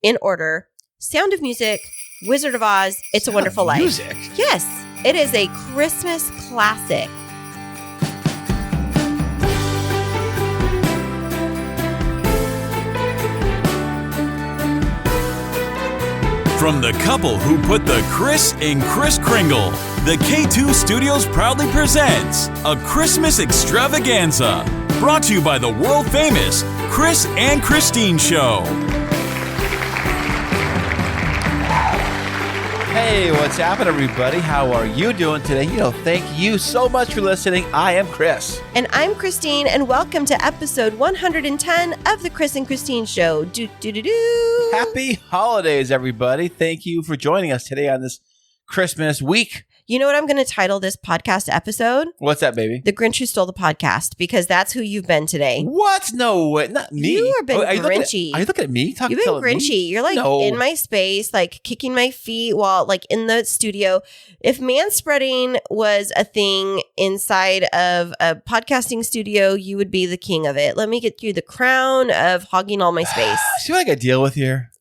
in order: Sound of Music, Wizard of Oz, It's a Wonderful Life. Music? Yes, it is a Christmas classic. From the couple who put the Kris and Kris Kringle, the K2 Studios proudly presents a Christmas extravaganza, brought to you by the world-famous Kris and Kristine Show. Hey, what's happening, everybody? How are you doing today? Thank you so much for listening. I am Kris. And I'm Kristine, and welcome to episode 110 of the Kris and Kristine Show. Do-do-do-do. Happy holidays, everybody. Thank you for joining us today on this Christmas week. You know what I'm going to title this podcast episode? What's that, baby? The Grinch Who Stole the Podcast, because that's who you've been today. What? No way. Not me. You have been are you Grinchy. Are you looking at me? You've been Grinchy. Me? You're like in my space, like kicking my feet while like in the studio. If manspreading was a thing inside of a podcasting studio, you would be the king of it. Let me get you the crown of hogging all my space. See what I got to deal with here?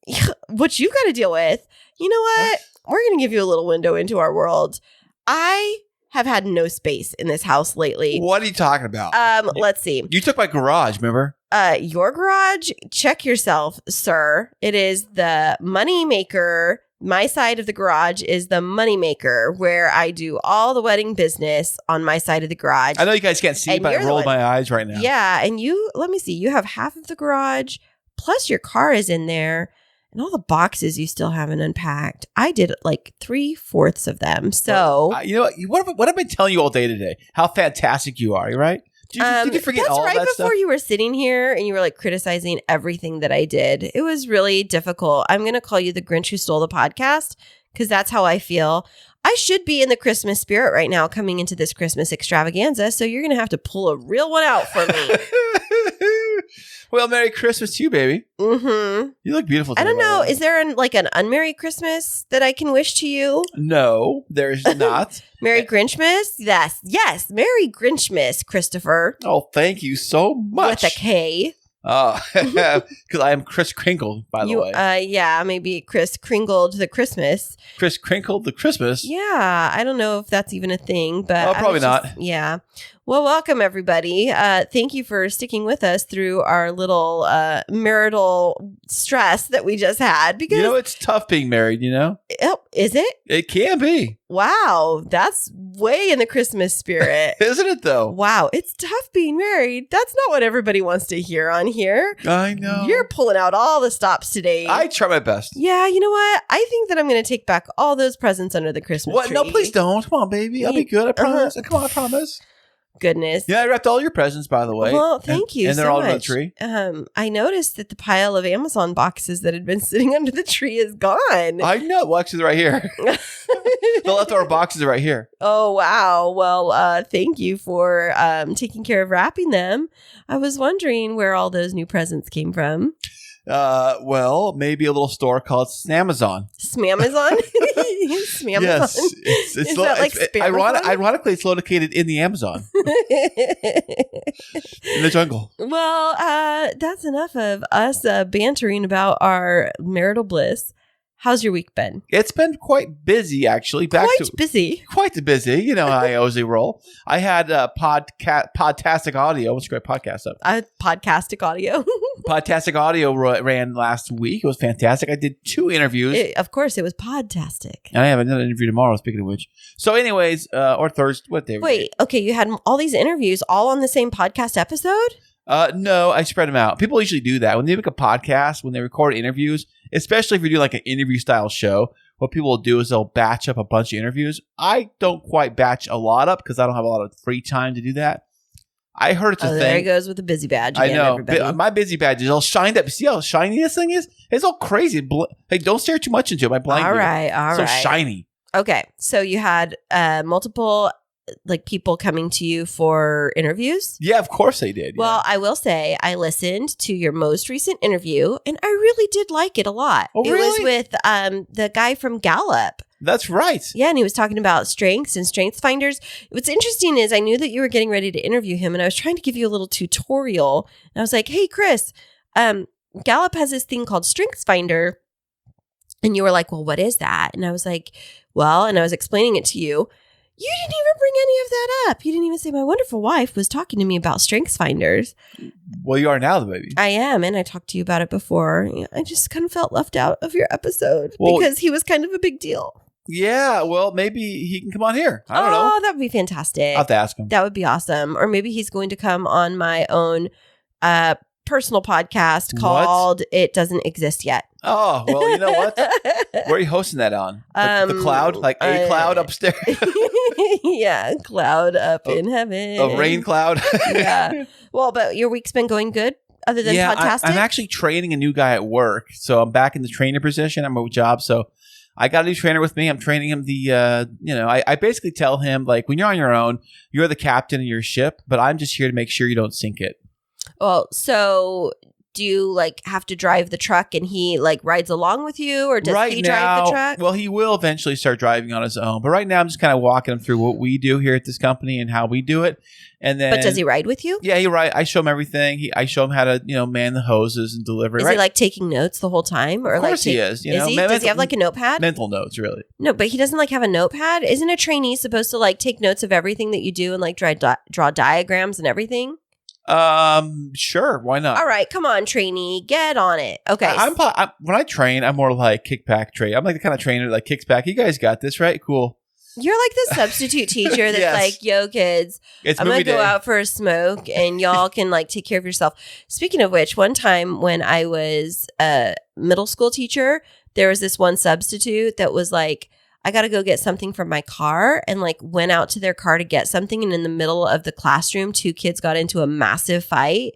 What you got to deal with? You know what? We're going to give you a little window into our world. I have had no space in this house lately. What are you talking about? Let's see. You took my garage, remember? Your garage? Check yourself, sir. It is the money maker. My side of the garage is the money maker, where I do all the wedding business on my side of the garage. I know you guys can't see, but I rolled my eyes right now. Yeah, and let me see. You have half of the garage, plus your car is in there. And all the boxes you still haven't unpacked. I did like 3/4 of them. So, what I've been telling you all day today, how fantastic you are, right? Did you forget all that stuff? That's right before you were sitting here and you were like criticizing everything that I did. It was really difficult. I'm going to call you the Grinch Who Stole the Podcast because that's how I feel. I should be in the Christmas spirit right now coming into this Christmas extravaganza. So you're going to have to pull a real one out for me. Well, Merry Christmas to you, baby. Mm-hmm. You look beautiful today. I don't know. Is there an unmerry Christmas that I can wish to you? No, there's not. Merry Grinchmas? Yes. Merry Grinchmas, Christopher. Oh, thank you so much. With a K. Oh, because I am Kris Kringle, by the way. Yeah, maybe Kris Kringled the Christmas. Kris Kringled the Christmas? Yeah, I don't know if that's even a thing, but... probably not. Yeah. Well, welcome, everybody. Thank you for sticking with us through our little marital stress that we just had. Because it's tough being married, Oh, is it? It can be. Wow, that's way in the Christmas spirit. Isn't it, though? Wow, it's tough being married. That's not what everybody wants to hear on here. I know. You're pulling out all the stops today. I try my best. Yeah, you know what? I think that I'm going to take back all those presents under the Christmas tree. No, please don't. Come on, baby. I'll be good. I promise. Come on, I promise. Goodness. Yeah, I wrapped all your presents, by the way. Well, thank you and they're so all much. under the tree. I noticed that the pile of Amazon boxes that had been sitting under the tree is gone. I know. Well, actually, they're right here. The leftover boxes are right here. Oh, wow. Well, thank you for taking care of wrapping them. I was wondering where all those new presents came from. Well, maybe a little store called Snamazon. Smamazon? Smamazon? Yes. Is that like Spamazon? Ironically, it's located in the Amazon. In the jungle. Well, that's enough of us bantering about our marital bliss. How's your week been? It's been quite busy, actually. Busy. Quite busy. You know how I always roll. I had Podtastic Audio. What's a great podcast up? Podcastic Audio. Podtastic Audio ran last week. It was fantastic. I did 2 interviews. Of course, it was Podtastic. And I have another interview tomorrow, speaking of which. So anyways, or Thursday. What day? Wait, okay. You had all these interviews all on the same podcast episode? No, I spread them out. People usually do that. When they make a podcast, when they record interviews, especially if you're doing like an interview style show, what people will do is they'll batch up a bunch of interviews. I don't quite batch a lot up because I don't have a lot of free time to do that. I heard it's a thing. There he goes with the busy badge again, I know. everybody. My busy badge is all shined up. See how shiny this thing is? It's all crazy. Hey, don't stare too much into it. My blind. All right. So shiny. Okay. So you had multiple people coming to you for interviews? Yeah, of course they did. Well, I will say I listened to your most recent interview and I really did like it a lot. Oh, really? It was with the guy from Gallup. That's right. Yeah, and he was talking about strengths and strengths finders. What's interesting is I knew that you were getting ready to interview him and I was trying to give you a little tutorial. And I was like, hey, Kris, Gallup has this thing called Strengths Finder. And you were like, well, what is that? And I was like, well, and I was explaining it to you. You didn't even bring any of that up. You didn't even say my wonderful wife was talking to me about strengths finders. Well, you are now, the baby. I am. And I talked to you about it before. I just kind of felt left out of your episode because he was kind of a big deal. Yeah. Well, maybe he can come on here. I don't know. Oh, that would be fantastic. I'll have to ask him. That would be awesome. Or maybe he's going to come on my own personal podcast called It Doesn't Exist Yet. Oh, well, you know what? Where are you hosting that on? The cloud? Like a cloud upstairs? Yeah, cloud up in heaven. A rain cloud? Yeah. Well, but your week's been going good other than podcasting? I'm actually training a new guy at work. So I'm back in the trainer position. I'm a job. So I got a new trainer with me. I'm training him I basically tell him, like, when you're on your own, you're the captain of your ship, but I'm just here to make sure you don't sink it. Well, so do you like have to drive the truck and he like rides along with you, or does he drive the truck? Well, he will eventually start driving on his own. But right now I'm just kind of walking him through what we do here at this company and how we do it. And then, but does he ride with you? Yeah, he rides. I show him everything. I show him how to, man the hoses and deliver. Is he like taking notes the whole time? Or of course like he is. Does he have like a notepad? Mental notes, really. No, but he doesn't like have a notepad. Isn't a trainee supposed to like take notes of everything that you do and like draw diagrams and everything? Sure, why not? All right, come on, trainee, get on it. Okay, when I train, I'm more like kickback train. I'm like the kind of trainer that like kicks back. You guys got this, right? Cool. You're like the substitute teacher that's Yes. like, yo, kids, I'm going to go out for a smoke and y'all can like take care of yourself. Speaking of which, one time when I was a middle school teacher, there was this one substitute that was like, I got to go get something from my car, and like went out to their car to get something. And in the middle of the classroom, 2 kids got into a massive fight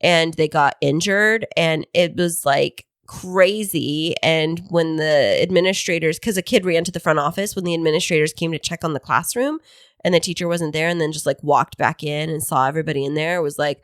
and they got injured. And it was like crazy. And when the administrators, because a kid ran to the front office, when the administrators came to check on the classroom and the teacher wasn't there, and then just like walked back in and saw everybody in there, it was like,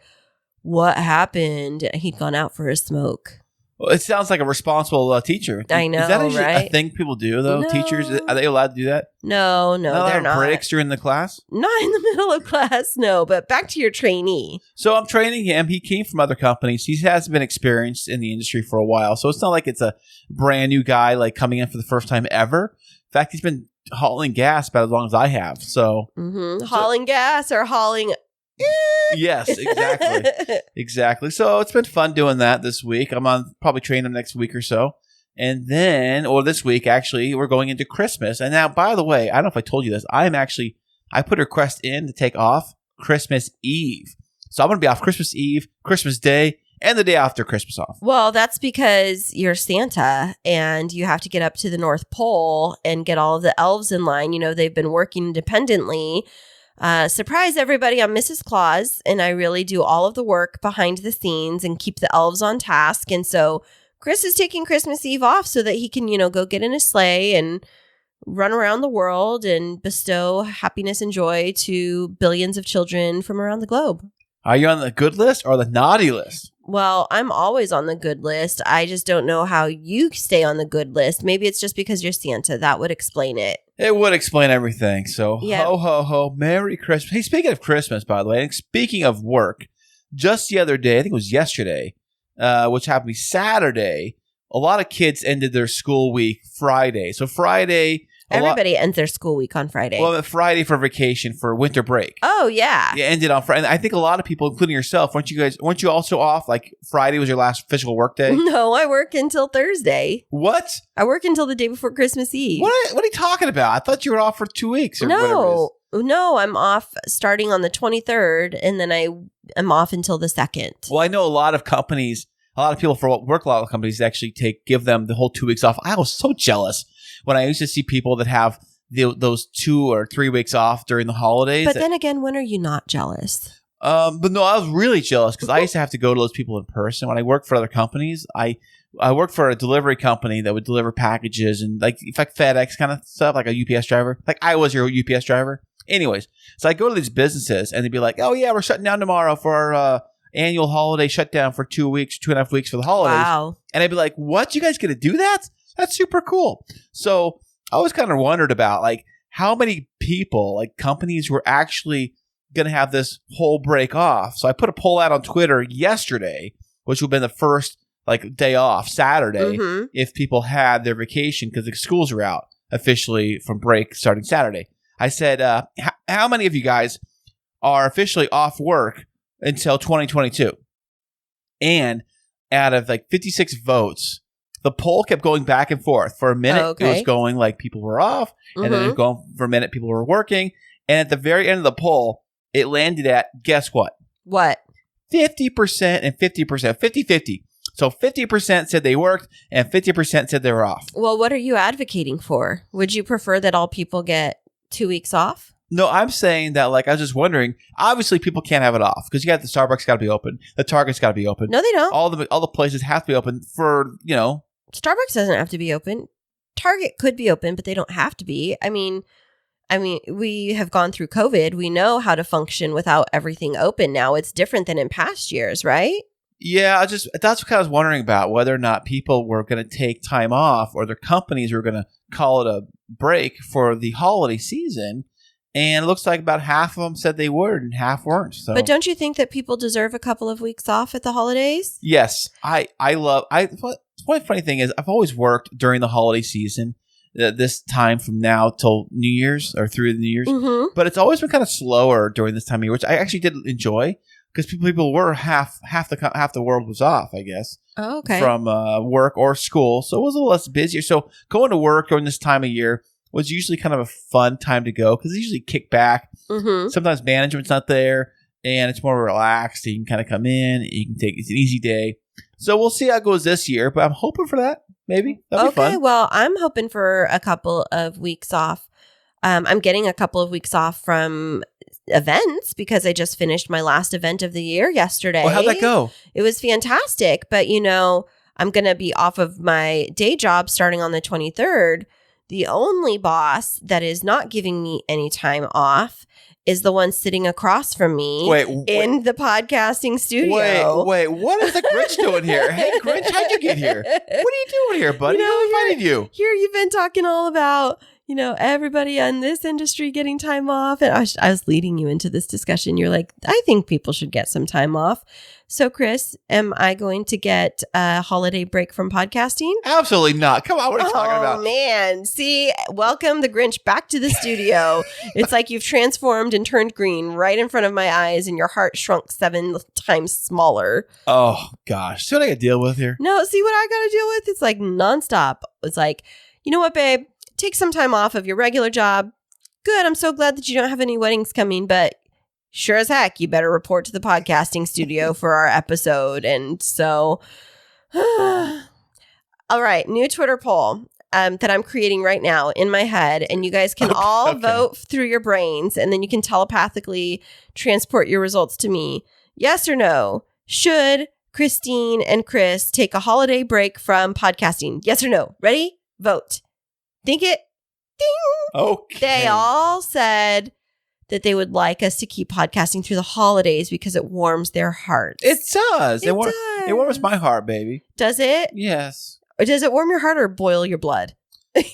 what happened? He'd gone out for a smoke. Well, it sounds like a responsible teacher. I know, Is that right? a thing people do, though? No. Teachers, are they allowed to do that? No, they're not. Breaks during the class? Not in the middle of class, no. But back to your trainee. So I'm training him. He came from other companies. He hasn't been experienced in the industry for a while. So it's not like it's a brand new guy like coming in for the first time ever. In fact, he's been hauling gas about as long as I have. So hauling gas or hauling... Yes, exactly. So it's been fun doing that this week. I'm on probably training him next week or so. And then, or this week, actually, we're going into Christmas. And now, by the way, I don't know if I told you this. I put a request in to take off Christmas Eve. So I'm going to be off Christmas Eve, Christmas Day, and the day after Christmas off. Well, that's because you're Santa and you have to get up to the North Pole and get all of the elves in line. They've been working independently. Surprise everybody, I'm Mrs. Claus, and I really do all of the work behind the scenes and keep the elves on task. And so Kris is taking Christmas Eve off so that he can, go get in a sleigh and run around the world and bestow happiness and joy to billions of children from around the globe. Are you on the good list or the naughty list? Well, I'm always on the good list. I just don't know how you stay on the good list. Maybe it's just because you're Santa. That would explain it. It would explain everything. So, Ho, ho, ho. Merry Christmas. Hey, speaking of Christmas, by the way, and speaking of work, just the other day, I think it was yesterday, which happened to be Saturday, a lot of kids ended their school week Friday. So Friday... Everybody ends their school week on Friday. Well, Friday for vacation for winter break. Oh, yeah. It ended on Friday. And I think a lot of people, including yourself, weren't you also off? Like Friday was your last official work day? No, I work until Thursday. What? I work until the day before Christmas Eve. What are you talking about? I thought you were off for 2 weeks or whatever it is. No, I'm off starting on the 23rd, and then I'm off until the 2nd. Well, I know a lot of people for work, a lot of companies actually give them the whole 2 weeks off. I was so jealous when I used to see people that have those 2 or 3 weeks off during the holidays. But then again, when are you not jealous? But no, I was really jealous because I used to have to go to those people in person. When I worked for other companies, I worked for a delivery company that would deliver packages and like FedEx kind of stuff, like a UPS driver. Like I was your UPS driver. Anyways, so I go to these businesses and they'd be like, oh yeah, we're shutting down tomorrow for our annual holiday shutdown for 2 weeks, 2.5 weeks for the holidays. Wow. And I'd be like, what? You guys going to do that? That's super cool. So I always kind of wondered about like how many people, like companies, were actually going to have this whole break off. So I put a poll out on Twitter yesterday, which would have been the first like day off Saturday Mhm. if people had their vacation because the schools are out officially from break starting Saturday. I said, how many of you guys are officially off work until 2022? And out of like 56 votes, the poll kept going back and forth. For a minute, It was going like people were off, and then it was going for a minute, people were working. And at the very end of the poll, it landed at, guess what? What? 50% and 50%, 50-50. So 50% said they worked and 50% said they were off. Well, what are you advocating for? Would you prefer that all people get 2 weeks off? No, I'm saying that, like, I was just wondering, obviously people can't have it off because you got the Starbucks got to be open. The Target's got to be open. No, they don't. All the places have to be open for, Starbucks doesn't have to be open. Target could be open, but they don't have to be. I mean, we have gone through COVID. We know how to function without everything open now. It's different than in past years, right? Yeah, that's what I was wondering about, whether or not people were going to take time off or their companies were going to call it a break for the holiday season. And it looks like about half of them said they would and half weren't. So. But don't you think that people deserve a couple of weeks off at the holidays? Yes. One funny thing is I've always worked during the holiday season, this time from now till New Year's or through the New Year's. Mm-hmm. But it's always been kind of slower during this time of year, which I actually did enjoy because people were half the world was off, I guess. Oh, okay. From work or school. So it was a little less busier. So going to work during this time of year was usually kind of a fun time to go because they usually kick back. Mm-hmm. Sometimes management's not there and it's more relaxed. You can kind of come in. It's an easy day. So we'll see how it goes this year, but I'm hoping for that. Maybe. That'll be fun. Okay, well, I'm hoping for a couple of weeks off. I'm getting a couple of weeks off from events because I just finished my last event of the year yesterday. Well, how'd that go? It was fantastic, but I'm going to be off of my day job starting on the 23rd. The only boss that is not giving me any time off is the one sitting across from me in the podcasting studio. Wait, what is the Grinch doing here? Hey, Grinch, how'd you get here? What are you doing here, buddy? Who invited you? Here you've been talking all about, everybody in this industry getting time off. And I was leading you into this discussion. You're like, I think people should get some time off. So, Kris, am I going to get a holiday break from podcasting? Absolutely not. Come on, what are you talking about? Oh, man. See, welcome the Grinch back to the studio. It's like you've transformed and turned green right in front of my eyes and your heart shrunk 7 times smaller. Oh, gosh. See what I got to deal with here? No, see what I got to deal with? It's like nonstop. It's like, you know what, babe? Take some time off of your regular job. Good. I'm so glad that you don't have any weddings coming, but sure as heck, you better report to the podcasting studio for our episode. And so, all right, new Twitter poll that I'm creating right now in my head. And you guys can all vote through your brains, and then you can telepathically transport your results to me. Yes or no? Should Kristine and Kris take a holiday break from podcasting? Yes or no? Ready? Vote. Think it. Ding. Okay. They all said that they would like us to keep podcasting through the holidays because it warms their hearts. It does. It does. It warms my heart, baby. Does it? Yes. Or does it warm your heart or boil your blood?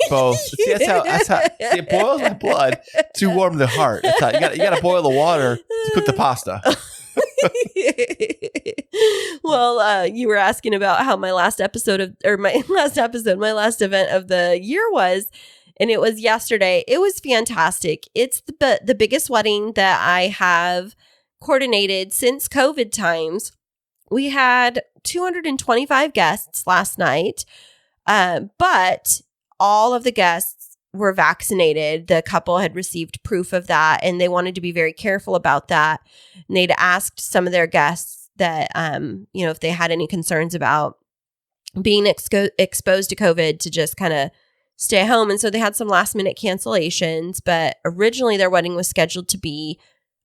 Both. See, that's how it boils my blood to warm the heart. That's how, you got to boil the water to cook the pasta. Well, you were asking about how my last event of the year was, and it was yesterday. It was fantastic. It's the biggest wedding that I have coordinated since COVID times. We had 225 guests last night, but all of the guests were vaccinated. The couple had received proof of that, and they wanted to be very careful about that. And they'd asked some of their guests that, if they had any concerns about being exposed to COVID to just kind of stay home. And so they had some last minute cancellations, but originally their wedding was scheduled to be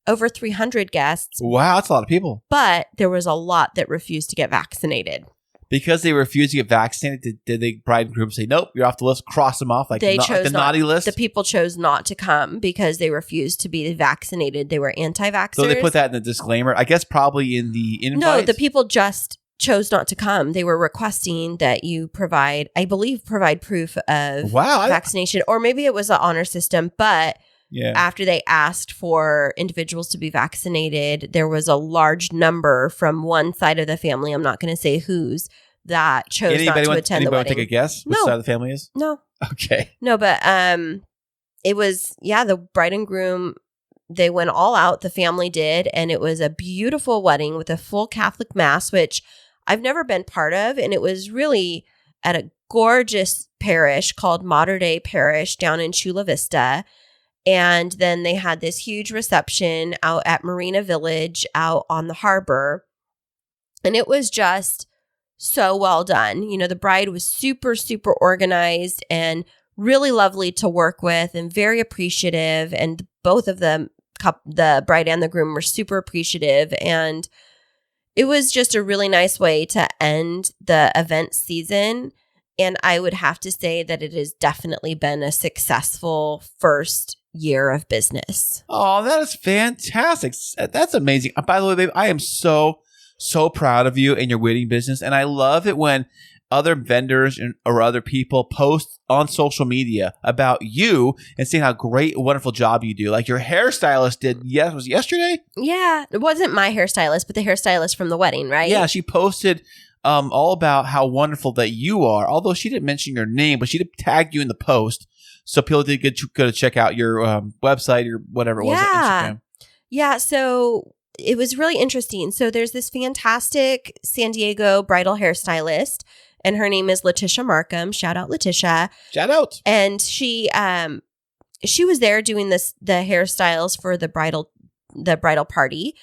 over 300 guests. Wow, that's a lot of people. But there was a lot that refused to get vaccinated. Because they refused to get vaccinated, did the bride and groom say, nope, you're off the list, cross them off like the naughty list? The people chose not to come because they refused to be vaccinated. They were anti-vaxxers. So they put that in the disclaimer. I guess probably in the invite. No, the people just chose not to come. They were requesting that you provide proof of vaccination. Or maybe it was an honor system, but after they asked for individuals to be vaccinated, there was a large number from one side of the family, I'm not going to say whose, that chose not to attend the wedding. Anybody want to take a guess which side of the family is? No. Okay. No, but it was, the bride and groom, they went all out, the family did, and it was a beautiful wedding with a full Catholic mass, which I've never been part of, and it was really at a gorgeous parish called Mater Dei Parish down in Chula Vista. And then they had this huge reception out at Marina Village out on the harbor. And it was just so well done. You know, the bride was super, super organized and really lovely to work with and very appreciative. And both of them, the bride and the groom, were super appreciative. And it was just a really nice way to end the event season. And I would have to say that it has definitely been a successful first year of business. Oh, that is fantastic. That's amazing. By the way, babe, I am so proud of you and your wedding business. And I love it when other vendors or other people post on social media about you and saying how great, wonderful job you do. Like your hairstylist did, was it yesterday? Yeah. It wasn't my hairstylist, but the hairstylist from the wedding, right? Yeah, she posted all about how wonderful that you are. Although she didn't mention your name, but she did tag you in the post. So people did go to check out your website or whatever it was on Instagram. Yeah. So it was really interesting. So there's this fantastic San Diego bridal hairstylist, and her name is Letitia Markham. Shout out, Letitia. Shout out. And she was there doing the hairstyles for the bridal party.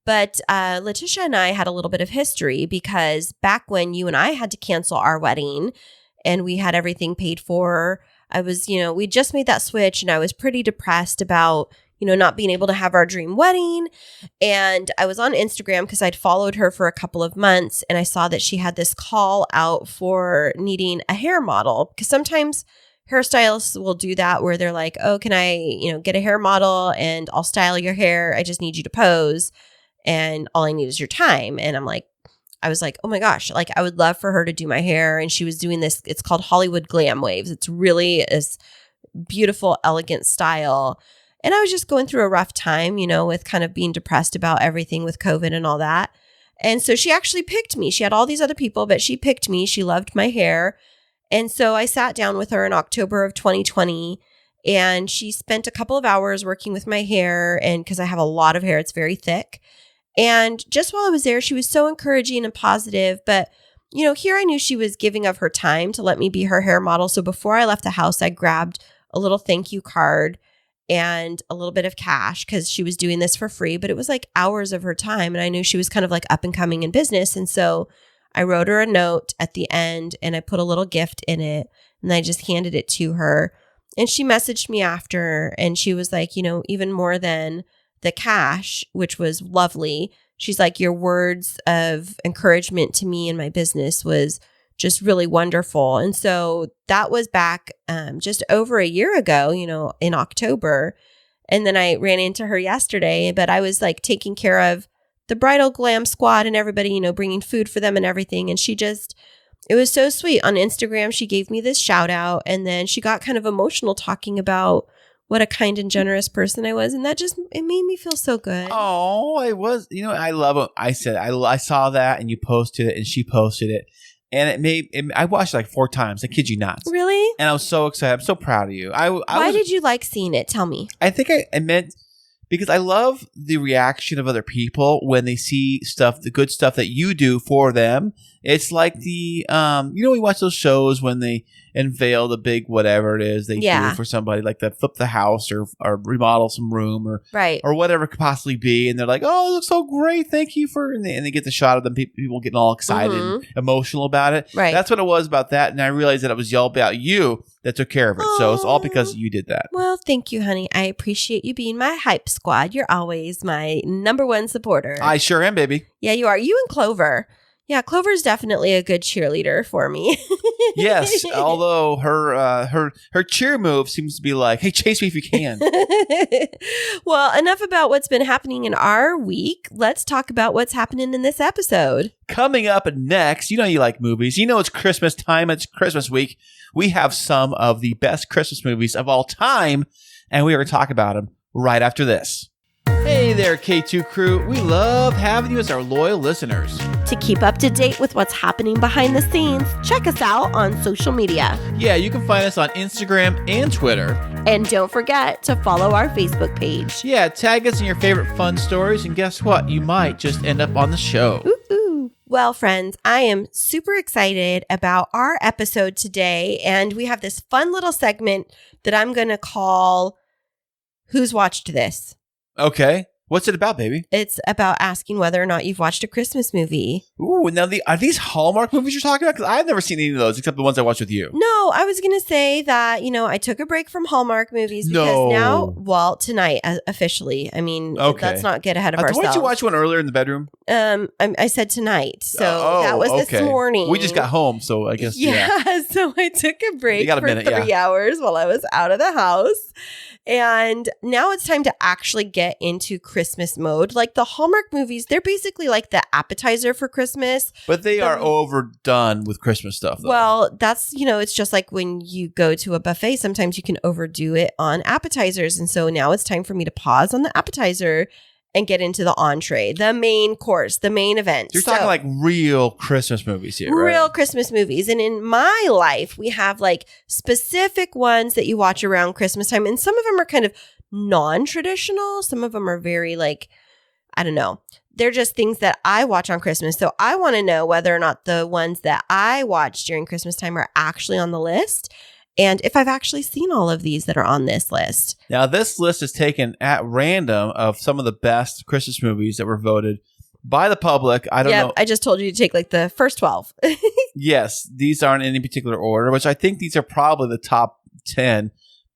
But Letitia and I had a little bit of history because back when you and I had to cancel our wedding and we had everything paid for, I was, we just made that switch and I was pretty depressed about, not being able to have our dream wedding. And I was on Instagram because I'd followed her for a couple of months and I saw that she had this call out for needing a hair model, because sometimes hairstylists will do that where they're like, oh, can I, get a hair model and I'll style your hair. I just need you to pose and all I need is your time. And I was like, oh my gosh, like I would love for her to do my hair. And she was doing this, it's called Hollywood Glam Waves. It's really this beautiful, elegant style. And I was just going through a rough time, with kind of being depressed about everything with COVID and all that. And so she actually picked me. She had all these other people, but she picked me. She loved my hair. And so I sat down with her in October of 2020 and she spent a couple of hours working with my hair. And because I have a lot of hair, it's very thick. And just while I was there, she was so encouraging and positive. But, here I knew she was giving of her time to let me be her hair model. So before I left the house, I grabbed a little thank you card and a little bit of cash because she was doing this for free. But it was like hours of her time. And I knew she was kind of like up and coming in business. And so I wrote her a note at the end and I put a little gift in it. And I just handed it to her. And she messaged me after and she was like, even more than the cash, which was lovely. She's like, your words of encouragement to me and my business was just really wonderful. And so that was back just over a year ago, in October. And then I ran into her yesterday, but I was like taking care of the bridal glam squad and everybody, bringing food for them and everything. And it was so sweet. On Instagram, she gave me this shout out and then she got kind of emotional talking about what a kind and generous person I was. And that it made me feel so good. Oh, it was, I love it. I said, I saw that and you posted it and she posted it. And I watched it like 4 times. I kid you not. Really? And I was so excited. I'm so proud of you. Why did you like seeing it? Tell me. I think I meant because I love the reaction of other people when they see the good stuff that you do for them. It's like we watch those shows when they unveil the big whatever it is they do for somebody, like that flip the house or remodel some room or whatever it could possibly be. And they're like, oh, it looks so great. Thank you and they get the shot of them, people getting all excited and emotional about it. Right. That's what it was about that. And I realized that it was all about you that took care of it. So it's all because you did that. Well, thank you, honey. I appreciate you being my hype squad. You're always my number one supporter. I sure am, baby. Yeah, you are. You and Clover. Yeah, Clover's definitely a good cheerleader for me. Yes, although her cheer move seems to be like, hey, chase me if you can. Well, enough about what's been happening in our week. Let's talk about what's happening in this episode. Coming up next, you like movies. It's Christmas time. It's Christmas week. We have some of the best Christmas movies of all time, and we are going to talk about them right after this. Hey, Hey there, K2 crew. We love having you as our loyal listeners. To keep up to date with what's happening behind the scenes, check us out on social media. Yeah, you can find us on Instagram and Twitter. And don't forget to follow our Facebook page. Yeah, tag us in your favorite fun stories, and guess what? You might just end up on the show. Ooh. Well, friends, I am super excited about our episode today, and we have this fun little segment that I'm going to call Who's Watched This? Okay. What's it about, baby? It's about asking whether or not you've watched a Christmas movie. Now are these Hallmark movies you're talking about? Because I've never seen any of those except the ones I watched with you. No, I was going to say that, I took a break from Hallmark movies because now, tonight, officially. I mean, let's not get ahead of ourselves. Why didn't you watch one earlier in the bedroom? I said tonight. So that was this morning. We just got home, so I guess, yeah. So I took a break for 3 hours while I was out of the house. And now it's time to actually get into Christmas mode. Like the Hallmark movies, they're basically like the appetizer for Christmas. But they are overdone with Christmas stuff, though. Well, that's, it's just like when you go to a buffet, sometimes you can overdo it on appetizers. And so now it's time for me to pause on the appetizer and get into the entree, the main course, the main event. You're talking like real Christmas movies here, right? Real Christmas movies. And in my life, we have like specific ones that you watch around Christmas time. And some of them are kind of non-traditional. Some of them are very like, I don't know. They're just things that I watch on Christmas. So I want to know whether or not the ones that I watch during Christmas time are actually on the list. And if I've actually seen all of these that are on this list. Now, this list is taken at random of some of the best Christmas movies that were voted by the public. I don't know. I just told you to take like the first 12. Yes, these aren't in any particular order, which I think these are probably the top 10.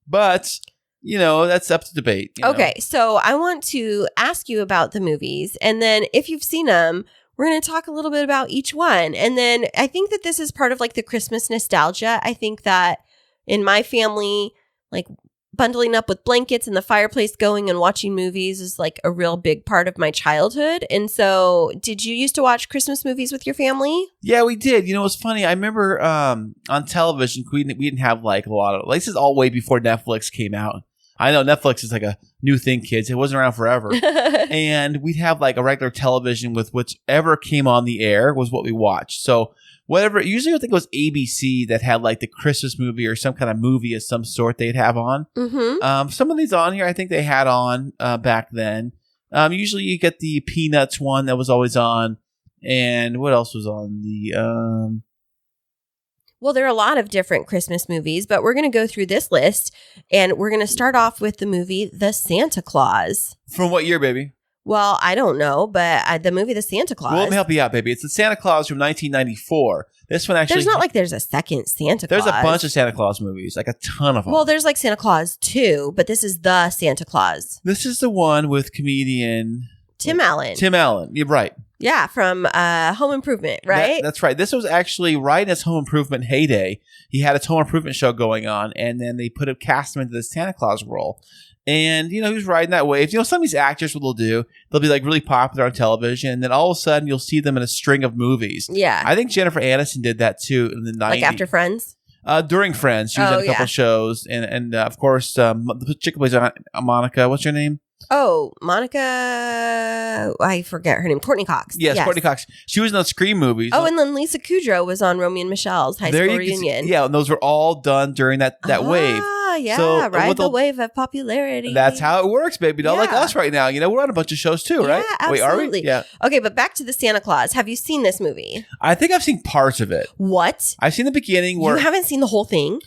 But, that's up to debate. Okay, so I want to ask you about the movies. And then if you've seen them, we're going to talk a little bit about each one. And then I think that this is part of like the Christmas nostalgia. I think that in my family, like bundling up with blankets and the fireplace going and watching movies is like a real big part of my childhood. And so did you used to watch Christmas movies with your family? Yeah, we did. It was funny. I remember on television, we didn't have like a lot of, this is all way before Netflix came out. I know Netflix is like a new thing, kids. It wasn't around forever. And we'd have like a regular television with whichever came on the air was what we watched. So whatever, usually I think it was ABC that had like the Christmas movie or some kind of movie of some sort they'd have on. Mm-hmm. Some of these on here I think they had on back then. Usually you get the Peanuts one that was always on. And what else was on the... Well, there are a lot of different Christmas movies, but we're going to go through this list, and we're going to start off with the movie The Santa Claus. From what year, baby? Well, I don't know, but the movie The Santa Claus. Well, let me help you out, baby. It's The Santa Claus from 1994. This one actually... There's not like there's a second Santa Claus. There's a bunch of Santa Claus movies, like a ton of them. Well, there's like Santa Claus 2, but this is The Santa Claus. This is the one with comedian... Tim Allen. Tim Allen. You're right. Yeah, from Home Improvement, right? That's right. This was actually right in his Home Improvement heyday. He had his Home Improvement show going on, and then they cast him into the Santa Claus role. And, he was riding that wave. Some of these actors, what they'll do, they'll be like really popular on television, and then all of a sudden you'll see them in a string of movies. Yeah. I think Jennifer Aniston did that too in the 90s. Like after Friends? During Friends. She was in a couple shows. And of course, the chick who plays Monica, what's her name? Oh, Monica, I forget her name. Courtney Cox. Yes, Courtney Cox. She was in those Scream movies. Oh, and then Lisa Kudrow was on Romy and Michelle's high school reunion. Yeah, and those were all done during that wave. Ah, yeah, ride the wave of popularity. That's how it works, baby. Not like us right now. We're on a bunch of shows too, right? Yeah, absolutely. Wait, are we? Yeah. Okay, but back to the Santa Claus. Have you seen this movie? I think I've seen parts of it. What? I've seen the beginning where... You haven't seen the whole thing?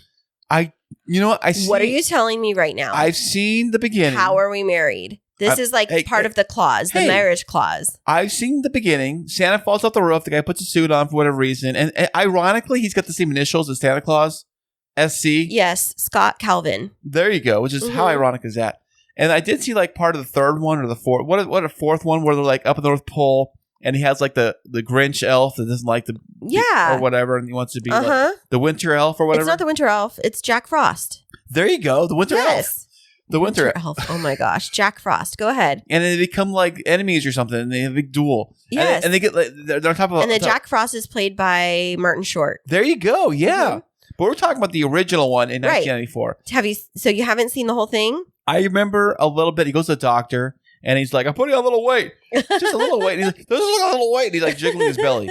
What are you telling me right now? I've seen the beginning. How Are We Married? This is like part of the clause, the marriage clause. I've seen the beginning. Santa falls off the roof. The guy puts a suit on for whatever reason. And ironically, he's got the same initials as Santa Claus. SC. Yes, Scott Calvin. There you go, which is how ironic is that? And I did see like part of the third one or the fourth. What a fourth one where they're like up in the North Pole and he has like the Grinch elf that doesn't like or whatever, and he wants to be like the winter elf or whatever. It's not the winter elf. It's Jack Frost. There you go, the winter elf. The winter elf. Oh my gosh, Jack Frost. Go ahead. And they become like enemies or something, and they have a big duel. Yes. And they get like they're on top of. And Jack Frost is played by Martin Short. There you go. Yeah. Mm-hmm. But we're talking about the original one in 1994. So you haven't seen the whole thing? I remember a little bit. He goes to the doctor, And he's like, I'm putting on a little weight. Just a little weight. And he's like, there's a little weight. And he's like jiggling his belly.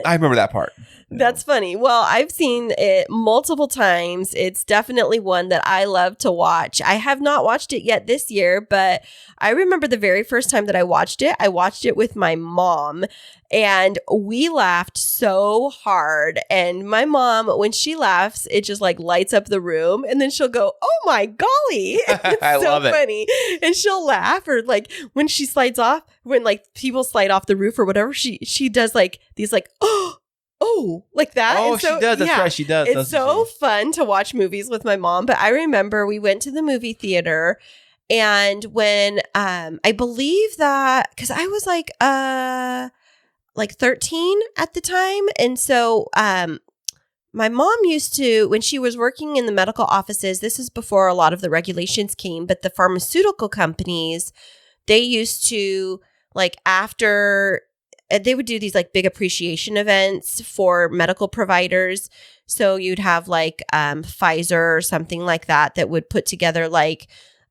I remember that part. That's funny. Well, I've seen it multiple times. It's definitely one that I love to watch. I have not watched it yet this year, but I remember the very first time that I watched it with my mom, and we laughed so hard. And my mom, when she laughs, it just like lights up the room, and then she'll go, "Oh my golly." It's so funny. And she'll laugh, or like when she slides off, when like people slide off the roof or whatever, she does like these like, oh, like that. Oh, and so, she does. That's right. She does. It's so fun to watch movies with my mom. But I remember we went to the movie theater, and when I believe that, because I was like 13 at the time. And so my mom used to, when she was working in the medical offices, this is before a lot of the regulations came, but the pharmaceutical companies, they used to, like, after they would do these like big appreciation events for medical providers. So you'd have like Pfizer or something like that would put together like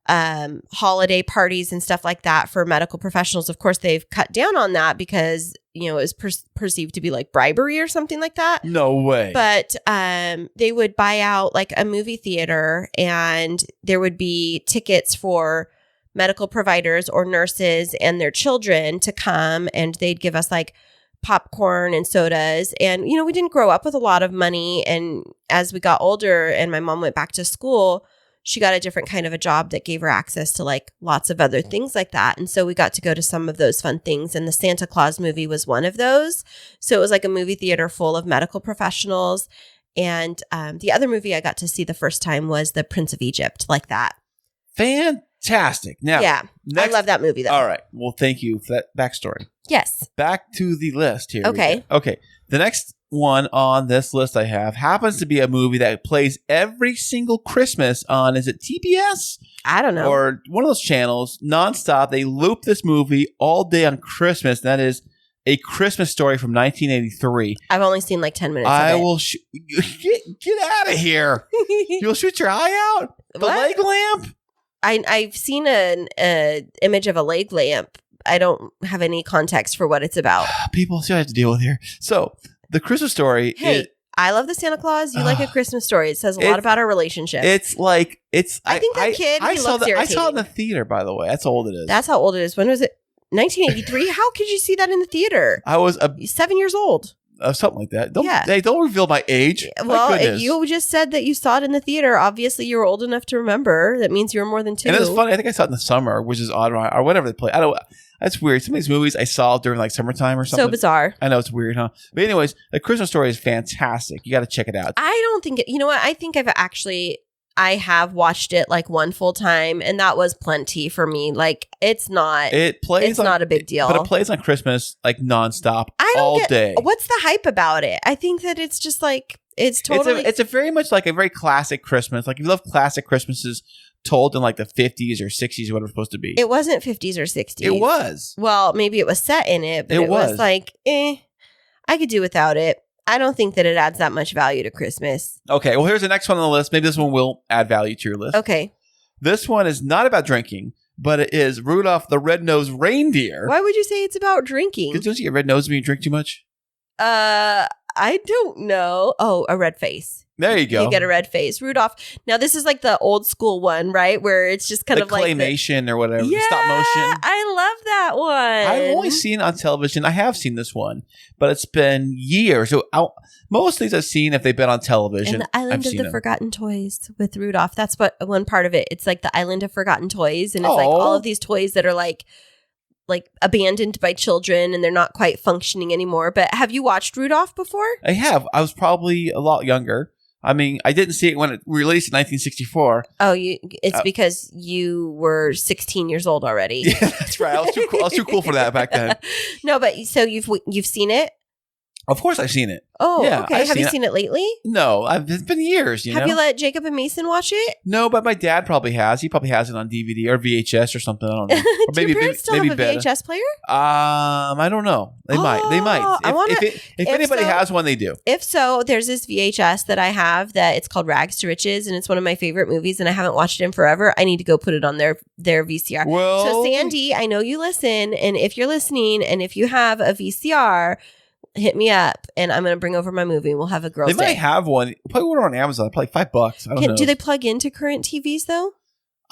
holiday parties and stuff like that for medical professionals. Of course, they've cut down on that because, it was perceived to be like bribery or something like that. No way. But they would buy out like a movie theater, and there would be tickets for medical providers or nurses and their children to come, and they'd give us like popcorn and sodas. And, we didn't grow up with a lot of money. And as we got older and my mom went back to school, she got a different kind of a job that gave her access to like lots of other things like that. And so we got to go to some of those fun things. And the Santa Claus movie was one of those. So it was like a movie theater full of medical professionals. And the other movie I got to see the first time was The Prince of Egypt, like that. Fantastic. Now, yeah, I love that movie though. All right. Well, thank you for that backstory. Yes. Back to the list here. Okay. Okay. The next one on this list I have happens to be a movie that plays every single Christmas on, is it TBS? I don't know. Or one of those channels, nonstop. They loop this movie all day on Christmas. And that is A Christmas Story from 1983. I've only seen like 10 minutes I of it. will get out of here. You'll shoot your eye out? The leg lamp? I've seen an image of a leg lamp. I don't have any context for what it's about. People see what I have to deal with here. So, The Christmas Story is... I love the Santa Claus. You like A Christmas Story. It says a lot about our relationship. It's like... I think that kid, he looks irritating. I saw it in the theater, by the way. That's how old it is. That's how old it is. When was it? 1983? How could you see that in the theater? I was 7 years old. Something like that. Don't reveal my age. Well, if you just said that you saw it in the theater, obviously you were old enough to remember. That means you were more than 2. And it's funny. I think I saw it in the summer, which is odd, or whatever they play. I don't. That's weird. Some of these movies I saw during like summertime or something. So bizarre. I know, it's weird, huh? But anyways, The Christmas Story is fantastic. You got to check it out. I don't think it. You know what? I think I have watched it like one full time, and that was plenty for me. Like it's not a big deal. But it plays on Christmas like nonstop all day. What's the hype about it? I think that it's just like it's totally. It's a very much like a very classic Christmas. Like if you love classic Christmases told in like the 50s or 60s, what it was supposed to be. It wasn't 50s or 60s. It was. Well, maybe it was set in it, but it was like, I could do without it. I don't think that it adds that much value to Christmas. Okay, well, here's the next one on the list. Maybe this one will add value to your list. Okay. This one is not about drinking, but it is Rudolph the Red-Nosed Reindeer. Why would you say it's about drinking? Because don't you get red nose when you drink too much? I don't know. Oh, a red face. There you go. You get a red face. Rudolph. Now, this is like the old school one, right? Where it's just kind of like claymation or whatever. Yeah, stop motion. I love that one. I've only seen it on television. I have seen this one, but it's been years. So most of these I've seen if they've been on television. And the Island of the Forgotten Toys with Rudolph. That's what one part of it. It's like the Island of Forgotten Toys. And it's like all of these toys that are like abandoned by children and they're not quite functioning anymore. But have you watched Rudolph before? I have. I was probably a lot younger. I mean, I didn't see it when it released in 1964. Oh, it's because you were 16 years old already. Yeah, that's right. I was too cool for that back then. No, but so you've seen it? Of course, I've seen it. Oh, Yeah, okay. I've Have you seen seen it lately? No, it's been years. Have you let Jacob and Mason watch it? No, but my dad probably has. He probably has it on DVD or VHS or something. I don't know. Or Do your parents still have a VHS player? I don't know. They might. They might. If anybody has one, they do. If so, there's this VHS that I have that it's called Rags to Riches, and it's one of my favorite movies, and I haven't watched it in forever. I need to go put it on their VCR. Well, so Sandy, I know you listen, and if you're listening, and if you have a VCR, hit me up, and I'm going to bring over my movie. We'll have a girls' day. They might have one. Probably order on Amazon. Probably $5. I don't know. Do they plug into current TVs though?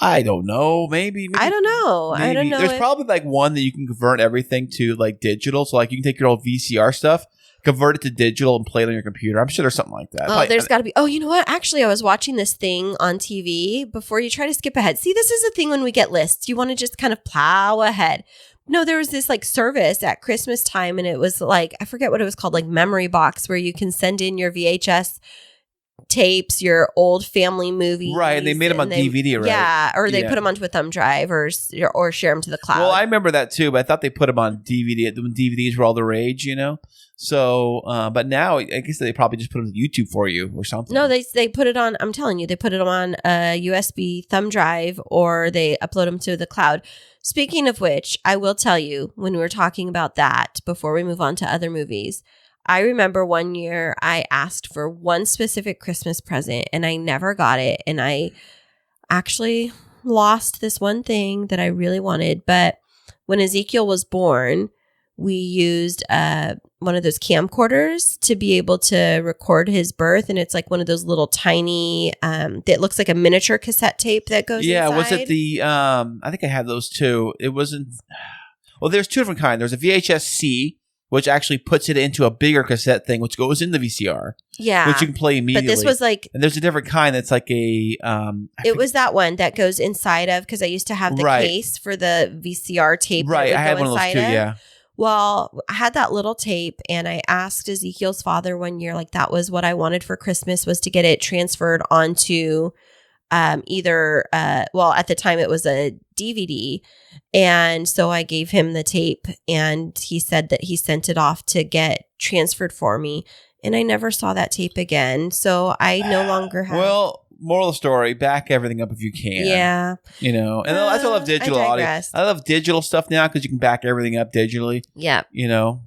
I don't know. Maybe. I don't know. Maybe. I don't know. There's probably like one that you can convert everything to like digital. So like you can take your old VCR stuff, convert it to digital, and play it on your computer. I'm sure there's something like that. Oh, there's got to be. Oh, you know what? Actually, I was watching this thing on TV before you try to skip ahead. See, this is the thing when we get lists. You want to just kind of plow ahead. No, there was this like service at Christmas time, and it was like, I forget what it was called, like Memory Box, where you can send in your VHS tapes, your old family movies. Right, and they made them on DVD, right? Yeah, or they put them onto a thumb drive or share them to the cloud. Well, I remember that too, but I thought they put them on DVD when DVDs were all the rage, you know? So, but now I guess they probably just put them on YouTube for you or something. No, they put it on, I'm telling you, they put it on a USB thumb drive or they upload them to the cloud. Speaking of which, I will tell you, when we were talking about that, before we move on to other movies, I remember one year I asked for one specific Christmas present and I never got it. And I actually lost this one thing that I really wanted. But when Ezekiel was born, we used one of those camcorders to be able to record his birth. And it's like one of those little tiny, that looks like a miniature cassette tape that goes inside. Was it the, I think I had those too. It wasn't, well, there's two different kinds. There's a VHS-C, which actually puts it into a bigger cassette thing, which goes in the VCR. Yeah. Which you can play immediately. But this was like... And there's a different kind that's like a... it was that one that goes inside of, because I used to have the case for the VCR tape. Right, I had one of those too, yeah. Well, I had that little tape, and I asked Ezekiel's father one year, like that was what I wanted for Christmas, was to get it transferred onto either, well, at the time it was a DVD. And so I gave him the tape, and he said that he sent it off to get transferred for me. And I never saw that tape again. So I no longer have. Well, moral of the story, back everything up if you can. Yeah. You know, and that's why I love digital audio. I love digital stuff now because you can back everything up digitally. Yeah. You know?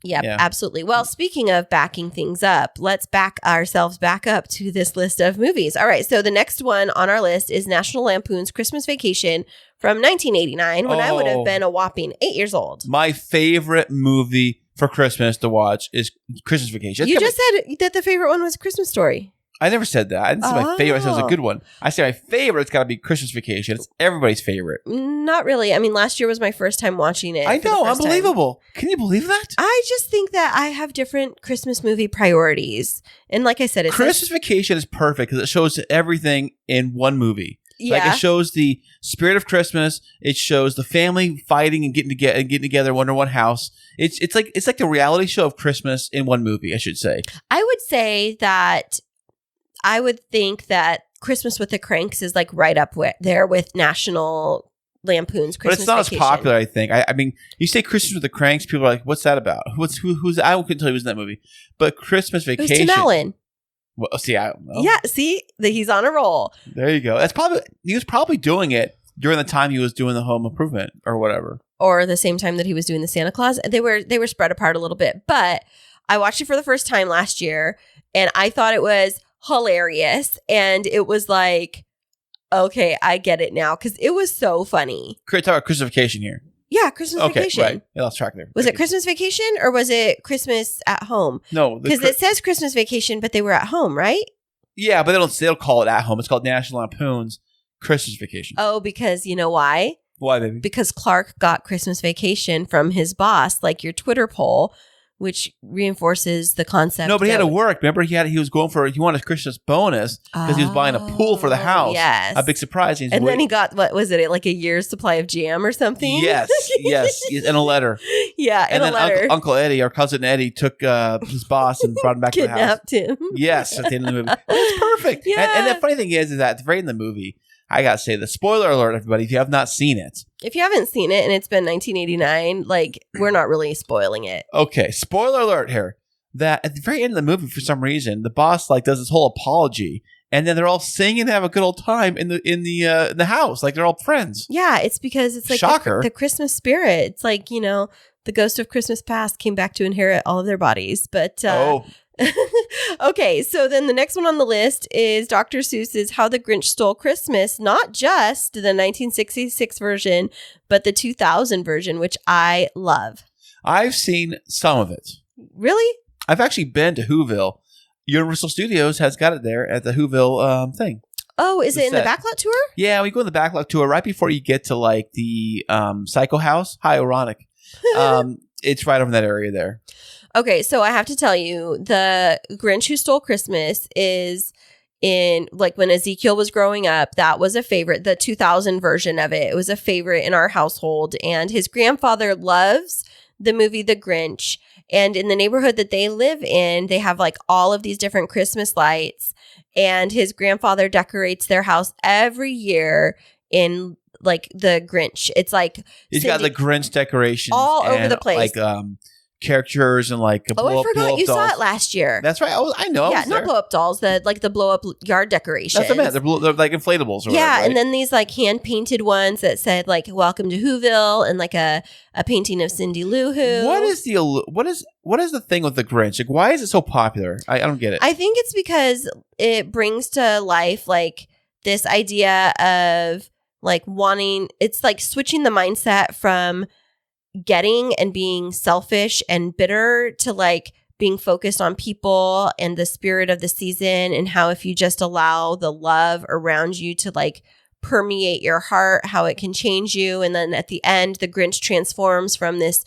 Yeah, absolutely. Well, speaking of backing things up, let's back ourselves back up to this list of movies. All right. So the next one on our list is National Lampoon's Christmas Vacation from 1989, when I would have been a whopping 8 years old. My favorite movie for Christmas to watch is Christmas Vacation. You just said that the favorite one was Christmas Story. I never said that. I didn't say my favorite. I said it was a good one. I say my favorite. It's got to be Christmas Vacation. It's everybody's favorite. Not really. I mean, last year was my first time watching it. I know. Unbelievable. Can you believe that? I just think that I have different Christmas movie priorities. And like I said, it's Christmas Vacation is perfect because it shows everything in one movie. Yeah. Like it shows the spirit of Christmas. It shows the family fighting and getting together under one house. It's like the reality show of Christmas in one movie, I should say. I would say that I would think that Christmas with the Cranks is like right up there with National Lampoon's Christmas Vacation. But it's not as popular, I think. I mean, you say Christmas with the Cranks, people are like, "What's that about? Who's?" I couldn't tell you who's in that movie. But Christmas Vacation. It was Tim Allen. Well, see, I don't know. Yeah, see, he's on a roll. There you go. He was probably doing it during the time he was doing the Home Improvement or whatever, or the same time that he was doing the Santa Claus. They were spread apart a little bit, but I watched it for the first time last year, and I thought it was hilarious. And it was like, okay, I get it now, because it was so funny. Talk about Christmas Vacation here. Yeah, Christmas Vacation. Right. Yeah, let's track there. Was it Christmas Vacation or was it Christmas at home? No, because it says Christmas Vacation, but they were at home, right? Yeah, but they don't call it at home. It's called National Lampoon's Christmas Vacation. Oh, because you know why? Why, baby? Because Clark got Christmas Vacation from his boss, like your Twitter poll, which reinforces the concept. No, but he had to work. Remember, he wanted a Christmas bonus because he was buying a pool for the house. Yes. A big surprise. And then he got, what was it, like a year's supply of jam or something? Yes. In a letter. Yeah, in a letter. Uncle Eddie, our cousin Eddie, took his boss and brought him back to the house. Kidnapped him. Yes, at the end of the movie. It's perfect. Yeah. And the funny thing is that at the very end of the movie, I got to say, the spoiler alert, everybody, if you have not seen it. If you haven't seen it and it's been 1989, like, we're not really spoiling it. Okay, spoiler alert here. that at the very end of the movie, for some reason, the boss like does this whole apology, and then they're all singing and have a good old time in the house, like they're all friends. Yeah, it's because it's like Shocker. the Christmas spirit. It's like, the ghost of Christmas past came back to inherit all of their bodies. But okay, so then the next one on the list is Dr. Seuss's How the Grinch Stole Christmas, not just the 1966 version, but the 2000 version, which I love. I've seen some of it. Really? I've actually been to Whoville. Universal Studios has got it there at the Whoville thing. Oh, is it in the set. backlot tour? Yeah, we go in the backlot tour right before you get to like the Psycho House. How ironic. It's right over in that area there. Okay, so I have to tell you, the Grinch Who Stole Christmas is in, like, when Ezekiel was growing up, that was a favorite. The 2000 version of it was a favorite in our household. And his grandfather loves the movie The Grinch. And in the neighborhood that they live in, they have like all of these different Christmas lights. And his grandfather decorates their house every year in like the Grinch. It's like he's got the Grinch decorations all over the place, like characters and like I forgot you saw it last year. That's right. I know. Yeah, not blow up dolls. The blow up yard decorations. That's what I meant. They're like inflatables. Or yeah, whatever, right? And then these like hand painted ones that said like "Welcome to Whoville" and like a painting of Cindy Lou Who. What is the thing with the Grinch? Like, why is it so popular? I don't get it. I think it's because it brings to life like this idea of like wanting. It's like switching the mindset from getting and being selfish and bitter to like being focused on people and the spirit of the season, and how if you just allow the love around you to like permeate your heart, how it can change you. And then at the end, the Grinch transforms from this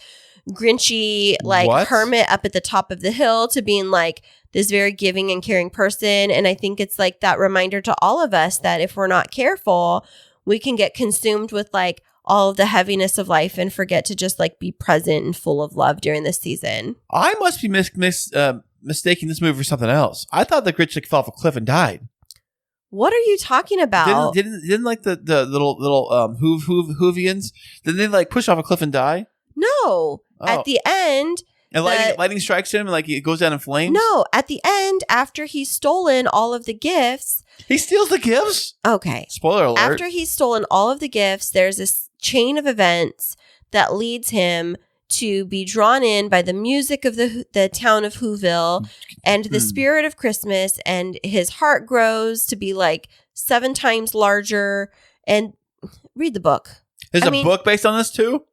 Grinchy like hermit up at the top of the hill to being like this very giving and caring person. And I think it's like that reminder to all of us that if we're not careful, we can get consumed with like all of the heaviness of life and forget to just like be present and full of love during this season. I must be mistaking this movie for something else. I thought the Grinch like fell off a cliff and died. What are you talking about? Didn't like the little Whovians? Didn't they like push off a cliff and die? No. At the end, and lightning strikes him and like it goes down in flames? No, at the end, after he's stolen all of the gifts. He steals the gifts? Okay. Spoiler alert. After he's stolen all of the gifts, there's this chain of events that leads him to be drawn in by the music of the town of Whoville and the spirit of Christmas, and his heart grows to be like 7 times larger. And read the book. There's a book based on this too?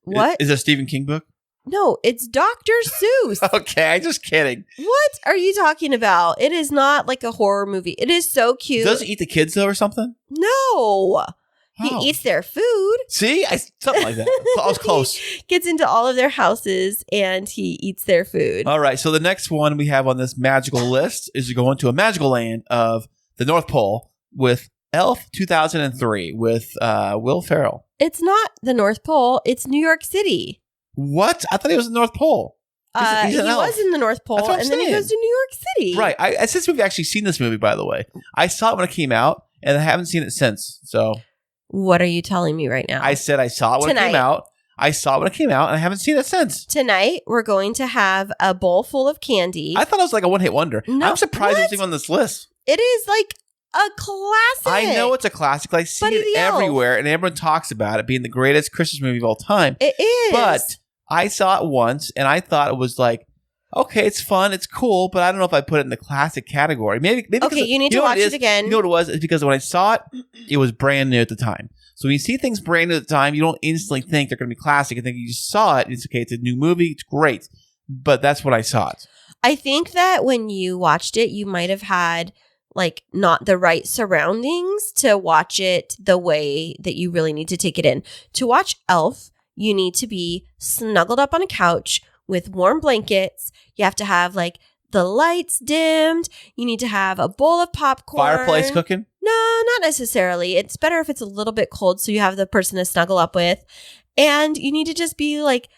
What? Is it a Stephen King book? No, it's Dr. Seuss. Okay, I'm just kidding. What are you talking about? It is not like a horror movie. It is so cute. Does he eat the kids though or something? No. He eats their food. See? Something like that. I was close. He gets into all of their houses and he eats their food. All right. So the next one we have on this magical list is to go into a magical land of the North Pole with Elf 2003 with Will Ferrell. It's not the North Pole. It's New York City. What? I thought he was in the North Pole. He's he was in the North Pole and then he goes to New York City. Right. Since we've actually seen this movie, by the way, I saw it when it came out and I haven't seen it since. So... What are you telling me right now? I said I saw it when it came out. I saw it when it came out, and I haven't seen it since. Tonight, we're going to have a bowl full of candy. I thought it was like a one-hit wonder. No, I'm surprised it was even on this list. It is like a classic. I know it's a classic. I see it everywhere, and everyone talks about it being the greatest Christmas movie of all time. It is. But I saw it once, and I thought it was like, okay, it's fun, it's cool, but I don't know if I put it in the classic category. Maybe okay, you need to watch it again. You know what it was? It's because when I saw it, it was brand new at the time. So when you see things brand new at the time, you don't instantly think they're going to be classic. I think you just saw it. It's okay. It's a new movie. It's great. But that's when I saw it. I think that when you watched it, you might have had like not the right surroundings to watch it the way that you really need to take it in. To watch Elf, you need to be snuggled up on a couch with warm blankets. You have to have like the lights dimmed. You need to have a bowl of popcorn. Fireplace cooking? No, not necessarily. It's better if it's a little bit cold so you have the person to snuggle up with. And you need to just be like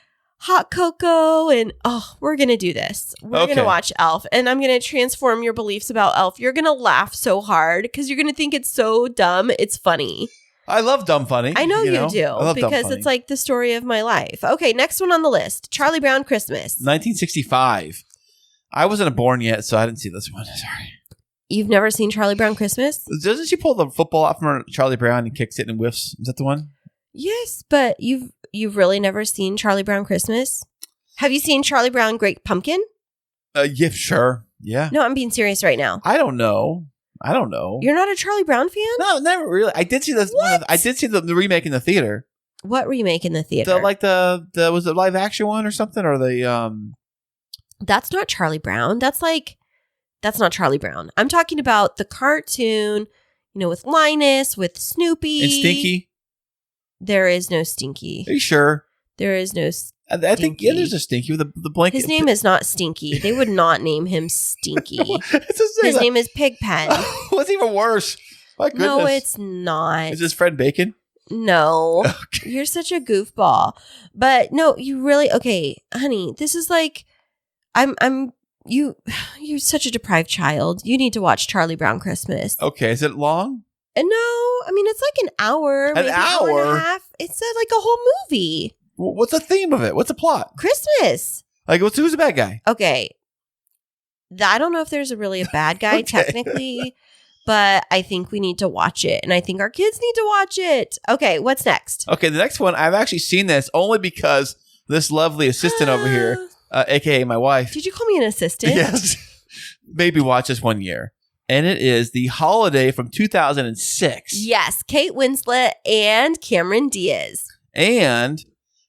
hot cocoa and, we're going to do this. We're going to watch Elf. And I'm going to transform your beliefs about Elf. You're going to laugh so hard because you're going to think it's so dumb. It's funny. I love dumb funny. I know you do because it's like the story of my life. Okay, next one on the list. Charlie Brown Christmas. 1965. I wasn't born yet, so I didn't see this one. Sorry. You've never seen Charlie Brown Christmas? Doesn't she pull the football out from Charlie Brown and kicks it and whiffs? Is that the one? Yes, but you've really never seen Charlie Brown Christmas? Have you seen Charlie Brown Great Pumpkin? Yeah, sure. Yeah. No, I'm being serious right now. I don't know. You're not a Charlie Brown fan? No, never really. I did see this. I did see the remake in the theater. What remake in the theater? The was it live action one or something, or the That's not Charlie Brown. That's not Charlie Brown. I'm talking about the cartoon, with Linus, with Snoopy. And Stinky? There is no Stinky. Are you sure? There is no Stinky. I think, yeah, there's a Stinky with the blanket. His name is not Stinky. They would not name him Stinky. His name is Pigpen. What's even worse? My goodness. No, it's not. Is this Fred Bacon? No. Okay. You're such a goofball. But no, you really, okay, honey, this is like, you're such a deprived child. You need to watch Charlie Brown Christmas. Okay, is it long? No, I mean, it's like an hour. Maybe hour and a half. It's like a whole movie. What's the theme of it? What's the plot? Christmas. Like, who's the bad guy? Okay. I don't know if there's really a bad guy technically, but I think we need to watch it. And I think our kids need to watch it. Okay, what's next? Okay, the next one, I've actually seen this only because this lovely assistant over here, a.k.a. my wife. Did you call me an assistant? Yes. Maybe watch this one year. And it is The Holiday from 2006. Yes, Kate Winslet and Cameron Diaz. And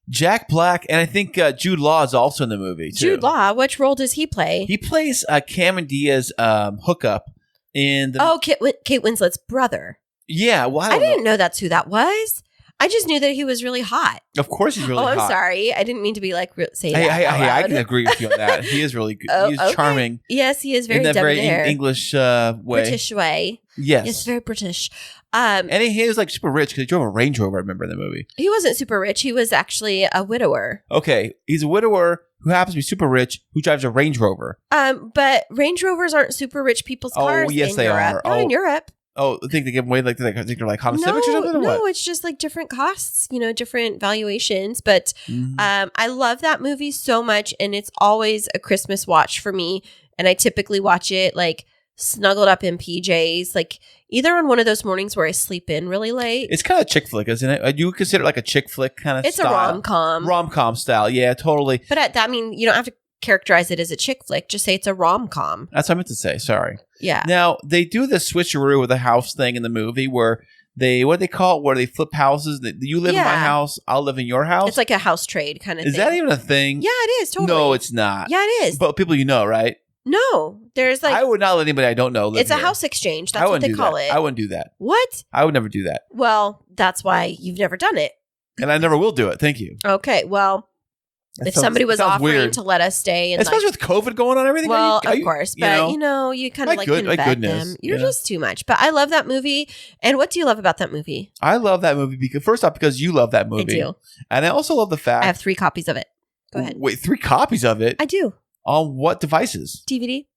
Jack Black, and I think Jude Law is also in the movie, too. Jude Law, which role does he play? He plays Cameron Diaz hookup in the... Oh, Kate Winslet's brother. Yeah, well, I didn't know that's who that was. I just knew that he was really hot. Of course he's really hot. Oh, I'm sorry. I didn't mean to be like, say that Hey, out loud. I can agree with you on that. He is really good. He's Okay. charming. Yes, he is very in that very debonair. English way. British way. Yes. Yes, very British. And he was like super rich because he drove a Range Rover, I remember in the movie. He wasn't super rich. He was actually a widower. Okay. He's a widower who happens to be super rich who drives a Range Rover. But Range Rovers aren't super rich people's cars yes, they Europe. are. Not in Europe. Oh, I think they give them away like they're like Honda Civics or something? Or No, what? it's just like different costs, different valuations. But I love that movie so much, and it's always a Christmas watch for me. And I typically watch it like snuggled up in PJs, like either on one of those mornings where I sleep in really late. It's kind of chick flick, isn't it? You would consider it like a chick flick kind of It's style. a rom-com. Rom-com style, yeah, totally. But you don't have to characterize it as a chick flick. Just say it's a rom-com. That's what I meant to say, sorry. Yeah. Now, they do the switcheroo with the house thing in the movie where what do they call it? Where they flip houses? You live in my house, I'll live in your house? It's like a house trade kind of thing. Is that even a thing? Yeah, it is, totally. No, it's not. Yeah, it is. But people right? No, there's like... I would not let anybody I don't know live It's here. a house exchange. That's what they call it. I wouldn't do that. What? I would never do that. Well, that's why you've never done it. And I never will do it. Thank you. Okay, well... If somebody was offering to let us stay, and especially with COVID going on and everything, of course, but you kind of like can vet them. You're just too much. But I love that movie. And what do you love about that movie? I love that movie because first off, because you love that movie. I do, and I also love the fact I have 3 copies of it. Go ahead. Wait, 3 copies of it? I do. On what devices? DVD.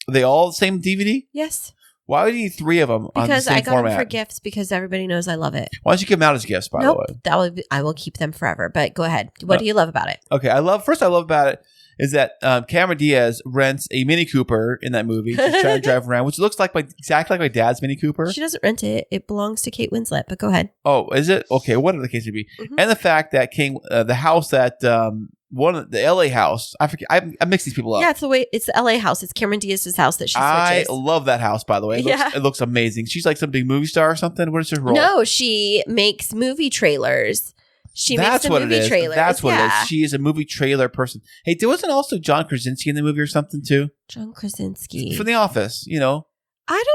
Are they all the same DVD? Yes. Why would you need 3 of them on the because same I got format? them for gifts because everybody knows I love it. Why don't you give them out as gifts? By the way, I will keep them forever. But go ahead. What do you love about it? Okay, I love about it is that Cameron Diaz rents a Mini Cooper in that movie to try to drive around, which looks like exactly like my dad's Mini Cooper. She doesn't rent it; it belongs to Kate Winslet. But go ahead. Oh, is it? Okay, whatever the case may be, and the fact that the house that one of the LA house. I forget. I mix these people up. Yeah, it's the LA house. It's Cameron Diaz's house that she switches. I love that house, by the way. It looks amazing. She's like some big movie star or something. What is her role? No, she makes movie trailers. Makes movie trailers. That's what it is. She is a movie trailer person. Hey, there wasn't also John Krasinski in the movie or something too? John Krasinski. From The Office, I don't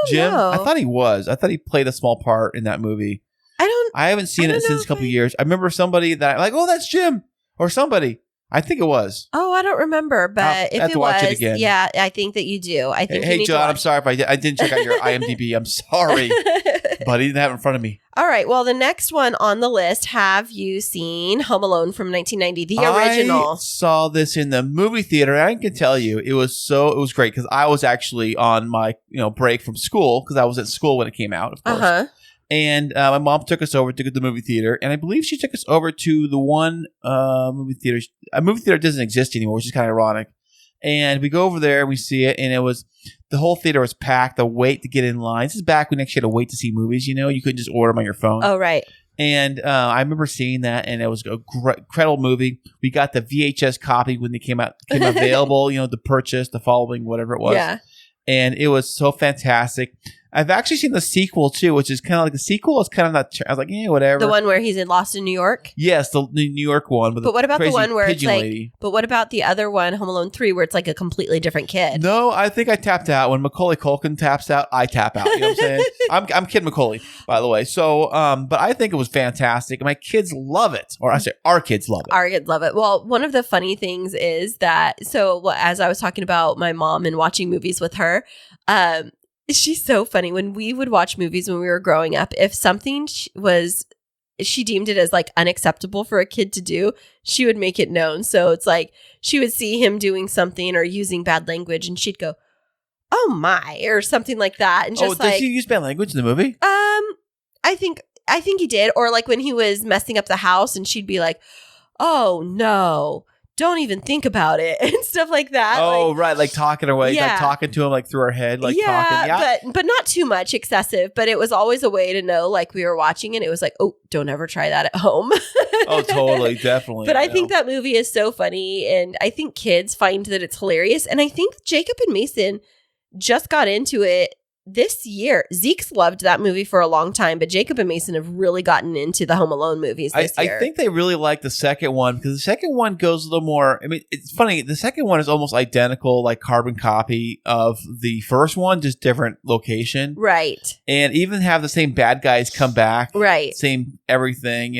Jim? know. I thought he was. I thought he played a small part in that movie. I haven't seen it since a couple of years. I remember somebody that I'm like, oh, that's Jim. Or somebody. I think it was. Oh, I don't remember, but if it was, again. Yeah, I think that you do. I think. Hey, John, I'm sorry if I didn't check out your IMDb. I'm sorry, but he didn't have it in front of me. All right. Well, the next one on the list. Have you seen Home Alone from 1990, the original? I saw this in the movie theater. I can tell you, it was great because I was actually on my break from school because I was at school when it came out, of course. And my mom took us over to the movie theater, and I believe she took us over to the one movie theater. A movie theater doesn't exist anymore, which is kind of ironic. And we go over there and we see it, and the whole theater was packed. The wait to get in line. This is back when you actually had to wait to see movies. You couldn't just order them on your phone. Oh, right. And I remember seeing that, and it was a incredible movie. We got the VHS copy when they came available, to purchase the following, whatever it was. Yeah. And it was so fantastic. I've actually seen the sequel too, which is kind of like the sequel is kind of not. I was like, whatever. The one where he's Lost in New York. Yes, the New York one. But what about the one where it's like? Lady. But what about the other one, Home Alone 3, where it's like a completely different kid? No, I think I tapped out when Macaulay Culkin taps out. I tap out. You know what I'm saying? I'm Kid Macaulay, by the way. So, but I think it was fantastic. My kids love it, or I say our kids love it. Our kids love it. Well, one of the funny things is that as I was talking about my mom and watching movies with her, she's so funny. When we would watch movies when we were growing up, if something she deemed it as like unacceptable for a kid to do, she would make it known. So it's like she would see him doing something or using bad language, and she'd go, "Oh my," or something like that. And just does he use bad language in the movie? I think he did. Or like when he was messing up the house, and she'd be like, "Oh no, don't even think about it," and stuff like that. Oh, right. Like talking away, like talking to him like through her head, like talking. Yeah, but not too much excessive. But it was always a way to know, like we were watching, and it was like, oh, don't ever try that at home. Oh, totally. Definitely. But I think that movie is so funny, and I think kids find that it's hilarious. And I think Jacob and Mason just got into it this year. Zeke's loved that movie for a long time, but Jacob and Mason have really gotten into the Home Alone movies this year. I think they really like the second one because the second one goes a little more. I mean, it's funny. The second one is almost identical, like carbon copy of the first one, just different location. Right. And even have the same bad guys come back. Right. Same everything,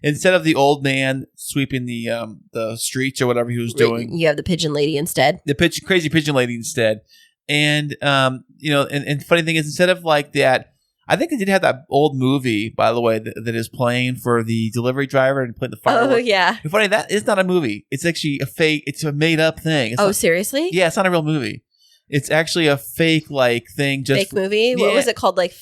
Instead of the old man sweeping the streets or whatever he was doing. You have the pigeon lady instead. The crazy pigeon lady instead. And, and funny thing is, instead of like that, I think they did have that old movie, by the way, that is playing for the delivery driver and playing the fireworks. Oh, yeah. And funny, that is not a movie. It's actually a fake, it's a made up thing. Seriously? Yeah, it's not a real movie. It's actually a fake like thing. Just fake movie? Yeah. What was it called? Like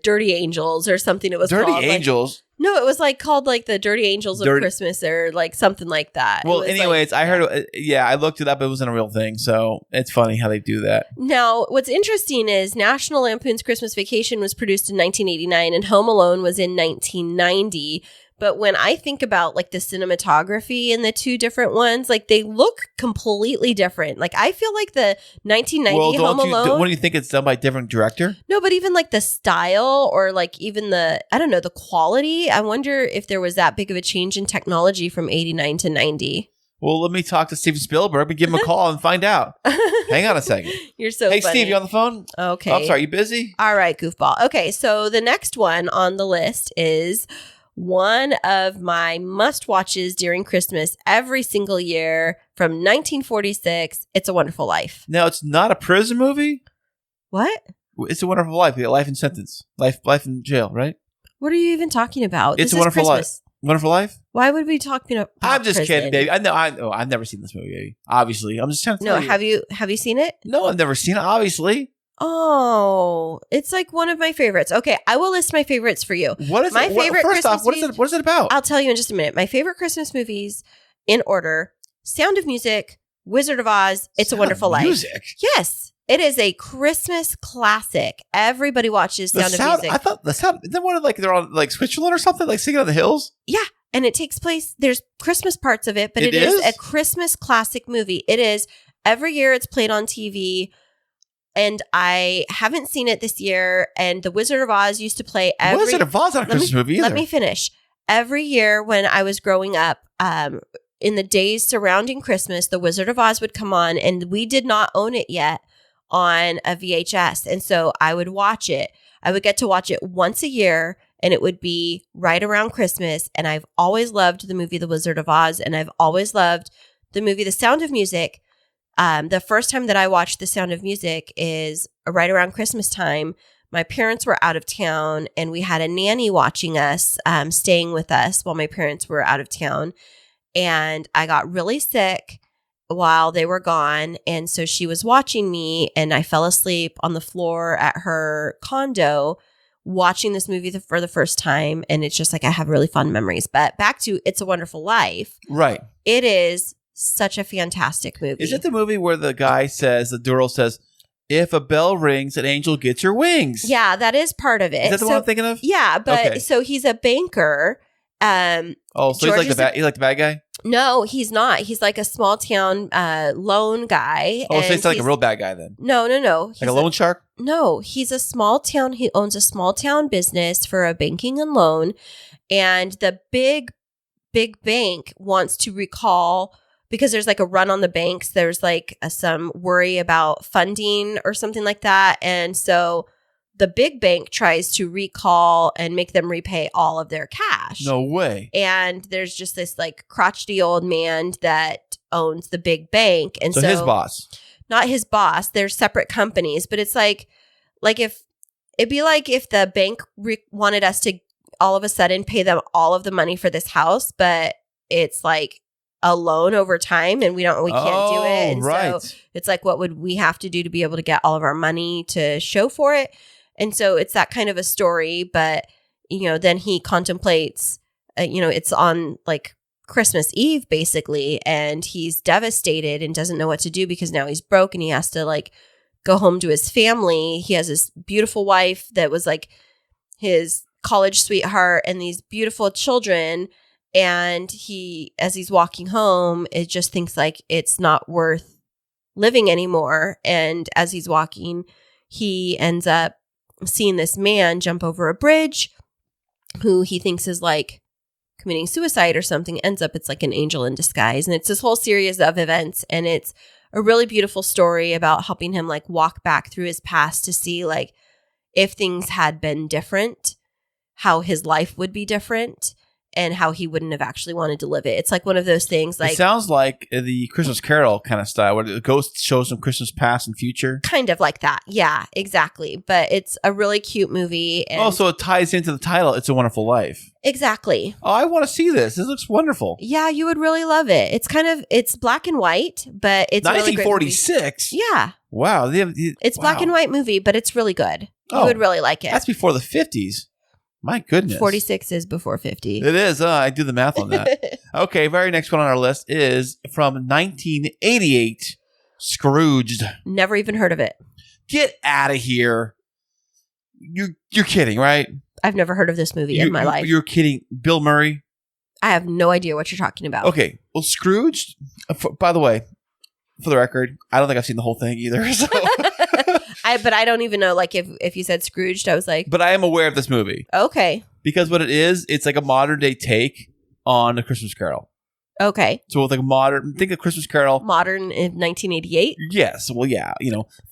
Dirty Angels or something it was Dirty called. Angels? No, it was like called like the Dirty Angels of Christmas or like something like that. Well, anyways, I heard, I looked it up. It wasn't a real thing. So it's funny how they do that. Now, what's interesting is National Lampoon's Christmas Vacation was produced in 1989 and Home Alone was in 1990. But when I think about like the cinematography in the two different ones, like they look completely different. Like I feel like the 1990 Home Alone. What do you think it's done by a different director? No, but even like the style or like even the quality. I wonder if there was that big of a change in technology from 89 to 90. Well, let me talk to Steven Spielberg and give him a call and find out. Hang on a second. You're so Hey, funny. Steve, you on the phone? Okay. Oh, I'm sorry, you busy? All right, goofball. Okay, so the next one on the list is one of my must-watches during Christmas every single year from 1946, It's a Wonderful Life. Now, it's not a prison movie? What? It's a Wonderful Life. You got life in sentence. Life in jail, right? What are you even talking about? It's a Wonderful Life. Wonderful Life? Why would we talk about I'm just prison? kidding, baby. I know. I've never seen this movie, baby. Obviously. I'm just trying to tell you. Have you seen it? No, I've never seen it, obviously. Oh, it's like one of my favorites. Okay, I will list my favorites for you. What is my favorite First Christmas off, what is it about? I'll tell you in just a minute. My favorite Christmas movies in order: Sound of Music, Wizard of Oz, It's a Wonderful Life. Music? Yes. It is a Christmas classic. Everybody watches Sound of Music. I thought the sound, isn't one of like they're on like Switzerland or something, like singing on the hills? Yeah. And it takes place, there's Christmas parts of it, but it is a Christmas classic movie. It is, every year it's played on TV. And I haven't seen it this year. And The Wizard of Oz used to play every... Wizard of Oz not a Christmas movie either. Let me finish. Every year when I was growing up, in the days surrounding Christmas, The Wizard of Oz would come on. And we did not own it yet on a VHS. And so I would watch it. I would get to watch it once a year. And it would be right around Christmas. And I've always loved the movie The Wizard of Oz. And I've always loved the movie The Sound of Music. The first time that I watched The Sound of Music is right around Christmas time. My parents were out of town and we had a nanny watching us, staying with us while my parents were out of town. And I got really sick while they were gone. And so she was watching me and I fell asleep on the floor at her condo watching this movie for the first time. And it's just like I have really fun memories. But back to It's a Wonderful Life. Right. It is Such a fantastic movie. Is it the movie where the girl says, if a bell rings, an angel gets her wings? Yeah, that is part of it. Is that the one I'm thinking of? Yeah, but Okay. so he's a banker. So he's like the bad guy? No, he's not. He's like a small town loan guy. Oh, so he's like a real bad guy then? No. Like a loan shark? No, he's a small town. He owns a small town business for a banking and loan. And the big bank wants to recall, because there's like a run on the banks. There's like some worry about funding or something like that. And so the big bank tries to recall and make them repay all of their cash. No way. And there's just this like crotchety old man that owns the big bank. And so his boss. Not his boss. They're separate companies. But it's like if it'd be like if the bank wanted us to all of a sudden pay them all of the money for this house, but it's like a loan over time and we can't do it. And right. so it's like, what would we have to do to be able to get all of our money to show for it? And so it's that kind of a story, but then he contemplates, it's on like Christmas Eve basically, and he's devastated and doesn't know what to do because now he's broke and he has to like go home to his family. He has this beautiful wife that was like his college sweetheart and these beautiful children. And as he's walking home, it just thinks like it's not worth living anymore. And as he's walking, he ends up seeing this man jump over a bridge who he thinks is like committing suicide or something. Ends up it's like an angel in disguise. And it's this whole series of events. And it's a really beautiful story about helping him like walk back through his past to see like if things had been different, how his life would be different. And how he wouldn't have actually wanted to live it. It's like one of those things like... It sounds like the Christmas Carol kind of style, where the ghost shows them Christmas past and future. Kind of like that. Yeah, exactly. But it's a really cute movie. And so it ties into the title, It's a Wonderful Life. Exactly. Oh, I want to see this. This looks wonderful. Yeah, you would really love it. It's black and white, but it's 1946? Really yeah. Wow. It's black and white movie, but it's really good. You would really like it. That's before the 50s. My goodness. 46 is before 50. It is. I do the math on that. Okay, very next one on our list is from 1988, Scrooged. Never even heard of it. Get out of here. You're kidding, right? I've never heard of this movie in my life. You're kidding. Bill Murray? I have no idea what you're talking about. Okay. Well, Scrooged, by the way, for the record, I don't think I've seen the whole thing either. So. But I don't even know, like, if you said Scrooged, I was like... But I am aware of this movie. Okay. Because what it is, it's like a modern day take on A Christmas Carol. Okay. So with like think of Christmas Carol. Modern in 1988? Yes. Well, yeah.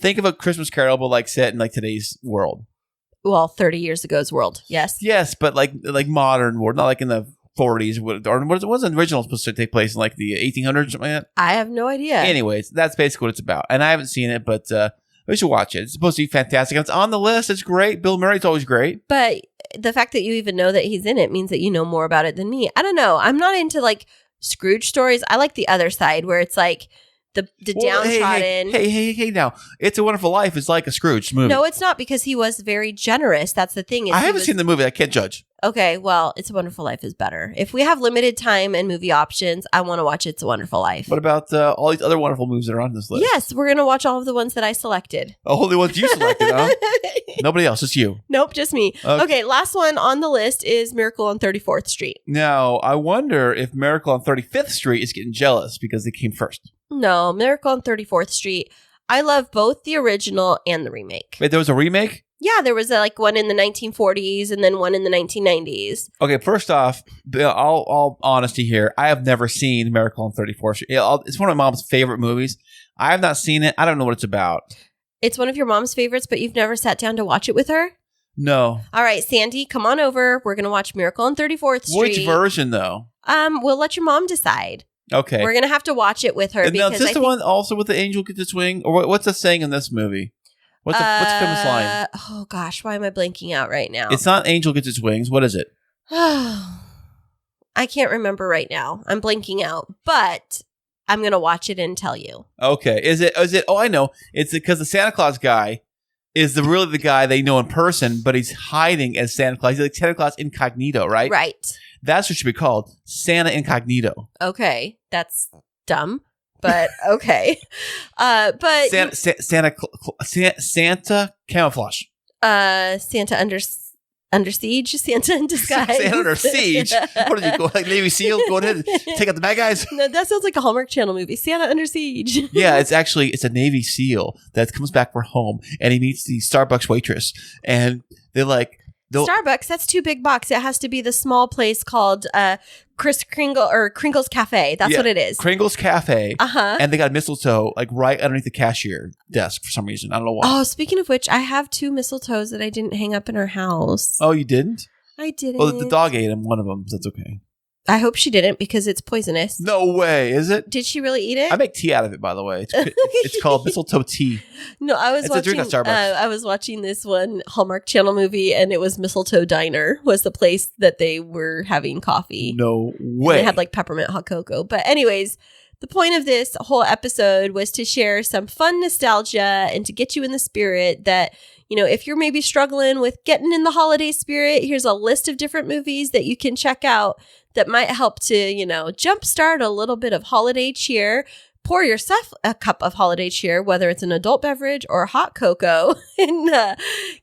Think of A Christmas Carol, but like set in like today's world. Well, 30 years ago's world. Yes. Yes, but like modern world, not like in the 40s. Or was the original supposed to take place in like the 1800s or something like that? I have no idea. Anyways, that's basically what it's about. And I haven't seen it, but... we should watch it. It's supposed to be fantastic. It's on the list. It's great. Bill Murray's always great. But the fact that you even know that he's in it means that you know more about it than me. I don't know. I'm not into like Scrooge stories. I like the other side where it's like the downtrodden. Hey, now. It's a Wonderful Life is like a Scrooge movie. No, it's not, because he was very generous. That's the thing. I haven't seen the movie. I can't judge. Okay, well, It's a Wonderful Life is better. If we have limited time and movie options, I want to watch It's a Wonderful Life. What about all these other wonderful movies that are on this list? Yes, we're going to watch all of the ones that I selected. Oh, the ones you selected, huh? Nobody else, just you. Nope, just me. Okay, last one on the list is Miracle on 34th Street. Now, I wonder if Miracle on 35th Street is getting jealous because they came first. No, Miracle on 34th Street. I love both the original and the remake. Wait, there was a remake? Yeah, there was one in the 1940s and then one in the 1990s. Okay, first off, all honesty here, I have never seen Miracle on 34th Street. It's one of my mom's favorite movies. I have not seen it. I don't know what it's about. It's one of your mom's favorites, but you've never sat down to watch it with her? No. All right, Sandy, come on over. We're going to watch Miracle on 34th Street. Which version, though? We'll let your mom decide. Okay. We're going to have to watch it with her. Now, is this the one also with the angel gets its wing? Or what's the saying in this movie? What's the famous line? Oh, gosh. Why am I blanking out right now? It's not angel gets its wings. What is it? I can't remember right now. I'm blanking out. But I'm going to watch it and tell you. Okay. Is it? Oh, I know. It's because the Santa Claus guy is really the guy they know in person, but he's hiding as Santa Claus. He's like Santa Claus incognito, right? Right. That's what should be called. Santa Incognito. Okay. That's dumb, but okay. But Santa camouflage. Santa under siege, Santa in disguise. Santa under siege. What did you go like Navy SEAL? Go ahead and take out the bad guys. No, that sounds like a Hallmark Channel movie. Santa under siege. Yeah, it's a Navy SEAL that comes back for home, and he meets the Starbucks waitress, and they're like, Starbucks, that's too big box. It has to be the small place called Kringle's Cafe. That's what it is. Kringle's Cafe. Uh-huh. And they got mistletoe like right underneath the cashier desk for some reason. I don't know why. Oh, speaking of which, I have 2 mistletoes that I didn't hang up in our house. Oh, you didn't? I didn't. Well, the dog ate one of them. So that's okay. I hope she didn't because it's poisonous. No way. Is it? Did she really eat it? I make tea out of it, by the way. It's called mistletoe tea. No, It's a drink at Starbucks. I was watching this one Hallmark Channel movie, and it was Mistletoe Diner was the place that they were having coffee. No way. And they had like peppermint hot cocoa. But anyways, the point of this whole episode was to share some fun nostalgia and to get you in the spirit that, you know, if you're maybe struggling with getting in the holiday spirit, here's a list of different movies that you can check out that might help to, you know, jumpstart a little bit of holiday cheer. Pour yourself a cup of holiday cheer, whether it's an adult beverage or hot cocoa, and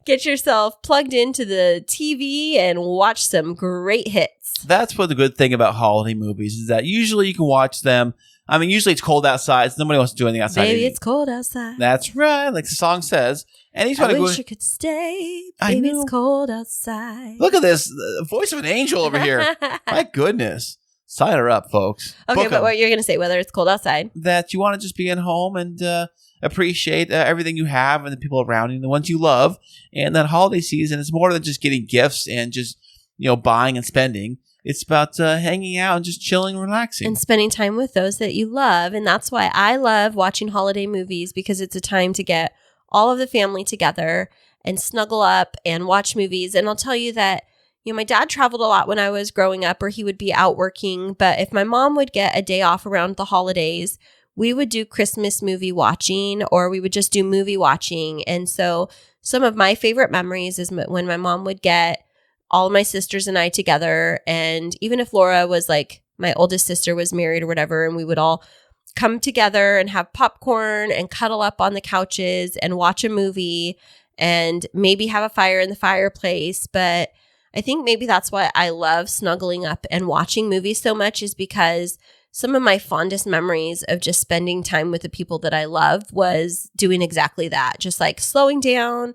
get yourself plugged into the TV and watch some great hits. That's what the good thing about holiday movies is that usually you can watch them. I mean, usually it's cold outside, so nobody wants to do anything outside. Baby, it's cold outside. That's right, like the song says. And he's I wish you could stay. Baby, it's cold outside. Look at this, the voice of an angel over here. My goodness. Sign her up, folks. Okay, but what you're going to say, whether it's cold outside. That you want to just be at home and appreciate everything you have and the people around you, the ones you love. And that holiday season is more than just getting gifts and just, you know, buying and spending. It's about hanging out and just chilling and relaxing. And spending time with those that you love. And that's why I love watching holiday movies, because it's a time to get all of the family together and snuggle up and watch movies. And I'll tell you that, you know, my dad traveled a lot when I was growing up, or he would be out working. But if my mom would get a day off around the holidays, we would do Christmas movie watching, or we would just do movie watching. And so some of my favorite memories is when my mom would get all of my sisters and I together. And even if Laura was like, my oldest sister was married or whatever, and we would all come together and have popcorn and cuddle up on the couches and watch a movie and maybe have a fire in the fireplace. But I think maybe that's why I love snuggling up and watching movies so much, is because some of my fondest memories of just spending time with the people that I love was doing exactly that. Just like slowing down,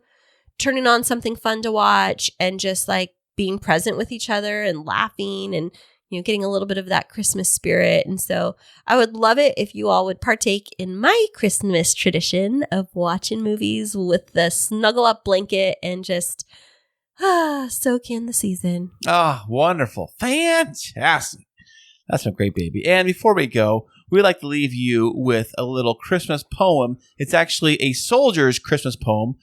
turning on something fun to watch, and just like being present with each other and laughing and, you know, getting a little bit of that Christmas spirit. And so I would love it if you all would partake in my Christmas tradition of watching movies with the snuggle up blanket and just soak in the season. Ah, wonderful. Fantastic. That's a great baby. And before we go, we'd like to leave you with a little Christmas poem. It's actually a soldier's Christmas poem.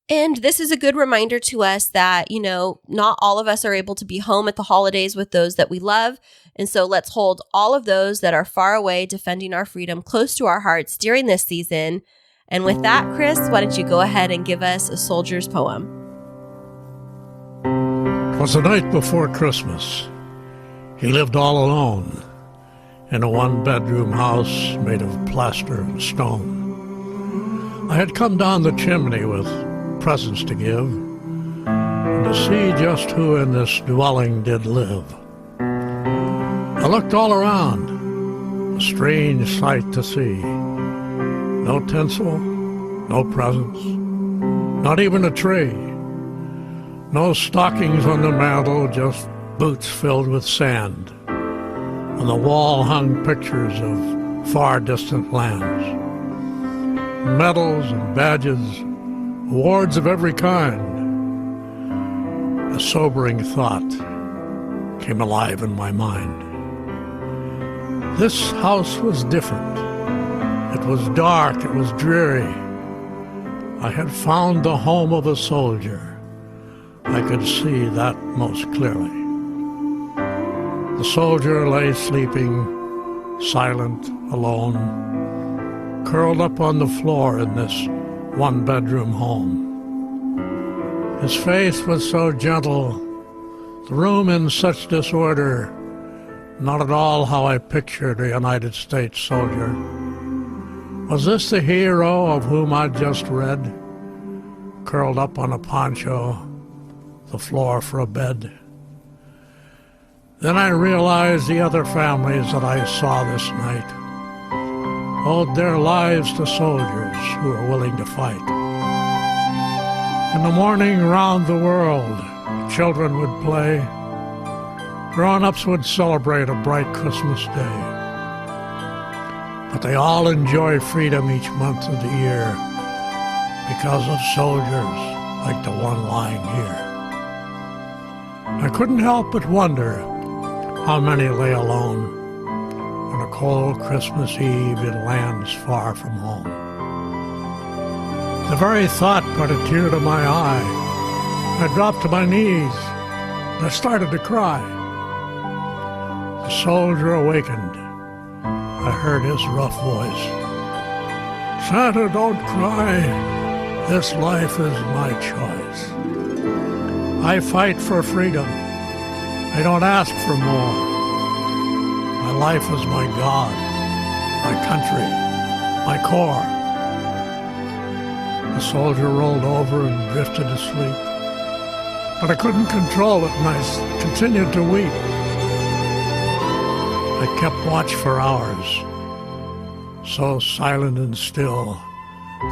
And this is a good reminder to us that, you know, not all of us are able to be home at the holidays with those that we love. And so let's hold all of those that are far away defending our freedom close to our hearts during this season. And with that, Kris, why don't you go ahead and give us a soldier's poem? 'Twas the night before Christmas. He lived all alone in a one-bedroom house made of plaster and stone. I had come down the chimney with presents to give, and to see just who in this dwelling did live. I looked all around, a strange sight to see. No tinsel, no presents, not even a tree. No stockings on the mantel, just boots filled with sand. On the wall hung pictures of far distant lands. Medals and badges, awards of every kind. A sobering thought came alive in my mind. This house was different. It was dark, it was dreary. I had found the home of a soldier. I could see that most clearly. The soldier lay sleeping, silent, alone, curled up on the floor in this one-bedroom home. His face was so gentle, the room in such disorder, not at all how I pictured a United States soldier. Was this the hero of whom I'd just read, curled up on a poncho, the floor for a bed? Then I realized the other families that I saw this night owed their lives to soldiers who were willing to fight. In the morning round the world, children would play. Grown-ups would celebrate a bright Christmas day. But they all enjoy freedom each month of the year because of soldiers like the one lying here. I couldn't help but wonder how many lay alone on a cold Christmas Eve in lands far from home. The very thought brought a tear to my eye. I dropped to my knees and I started to cry. The soldier awakened. I heard his rough voice. "Santa, don't cry. This life is my choice. I fight for freedom. I don't ask for more. My life is my God, my country, my core." The soldier rolled over and drifted asleep. But I couldn't control it, and I continued to weep. I kept watch for hours, so silent and still,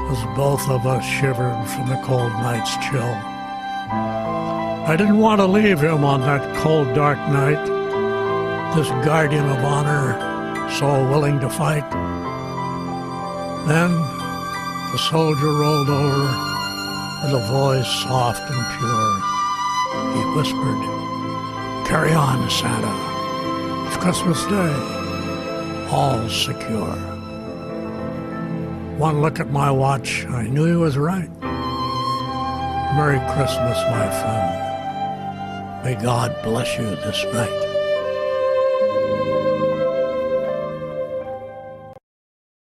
as both of us shivered from the cold night's chill. I didn't want to leave him on that cold, dark night, this guardian of honor, so willing to fight. Then the soldier rolled over with a voice soft and pure. He whispered, "Carry on, Santa. It's Christmas Day. All secure." One look at my watch, I knew he was right. Merry Christmas, my friend. May God bless you this night.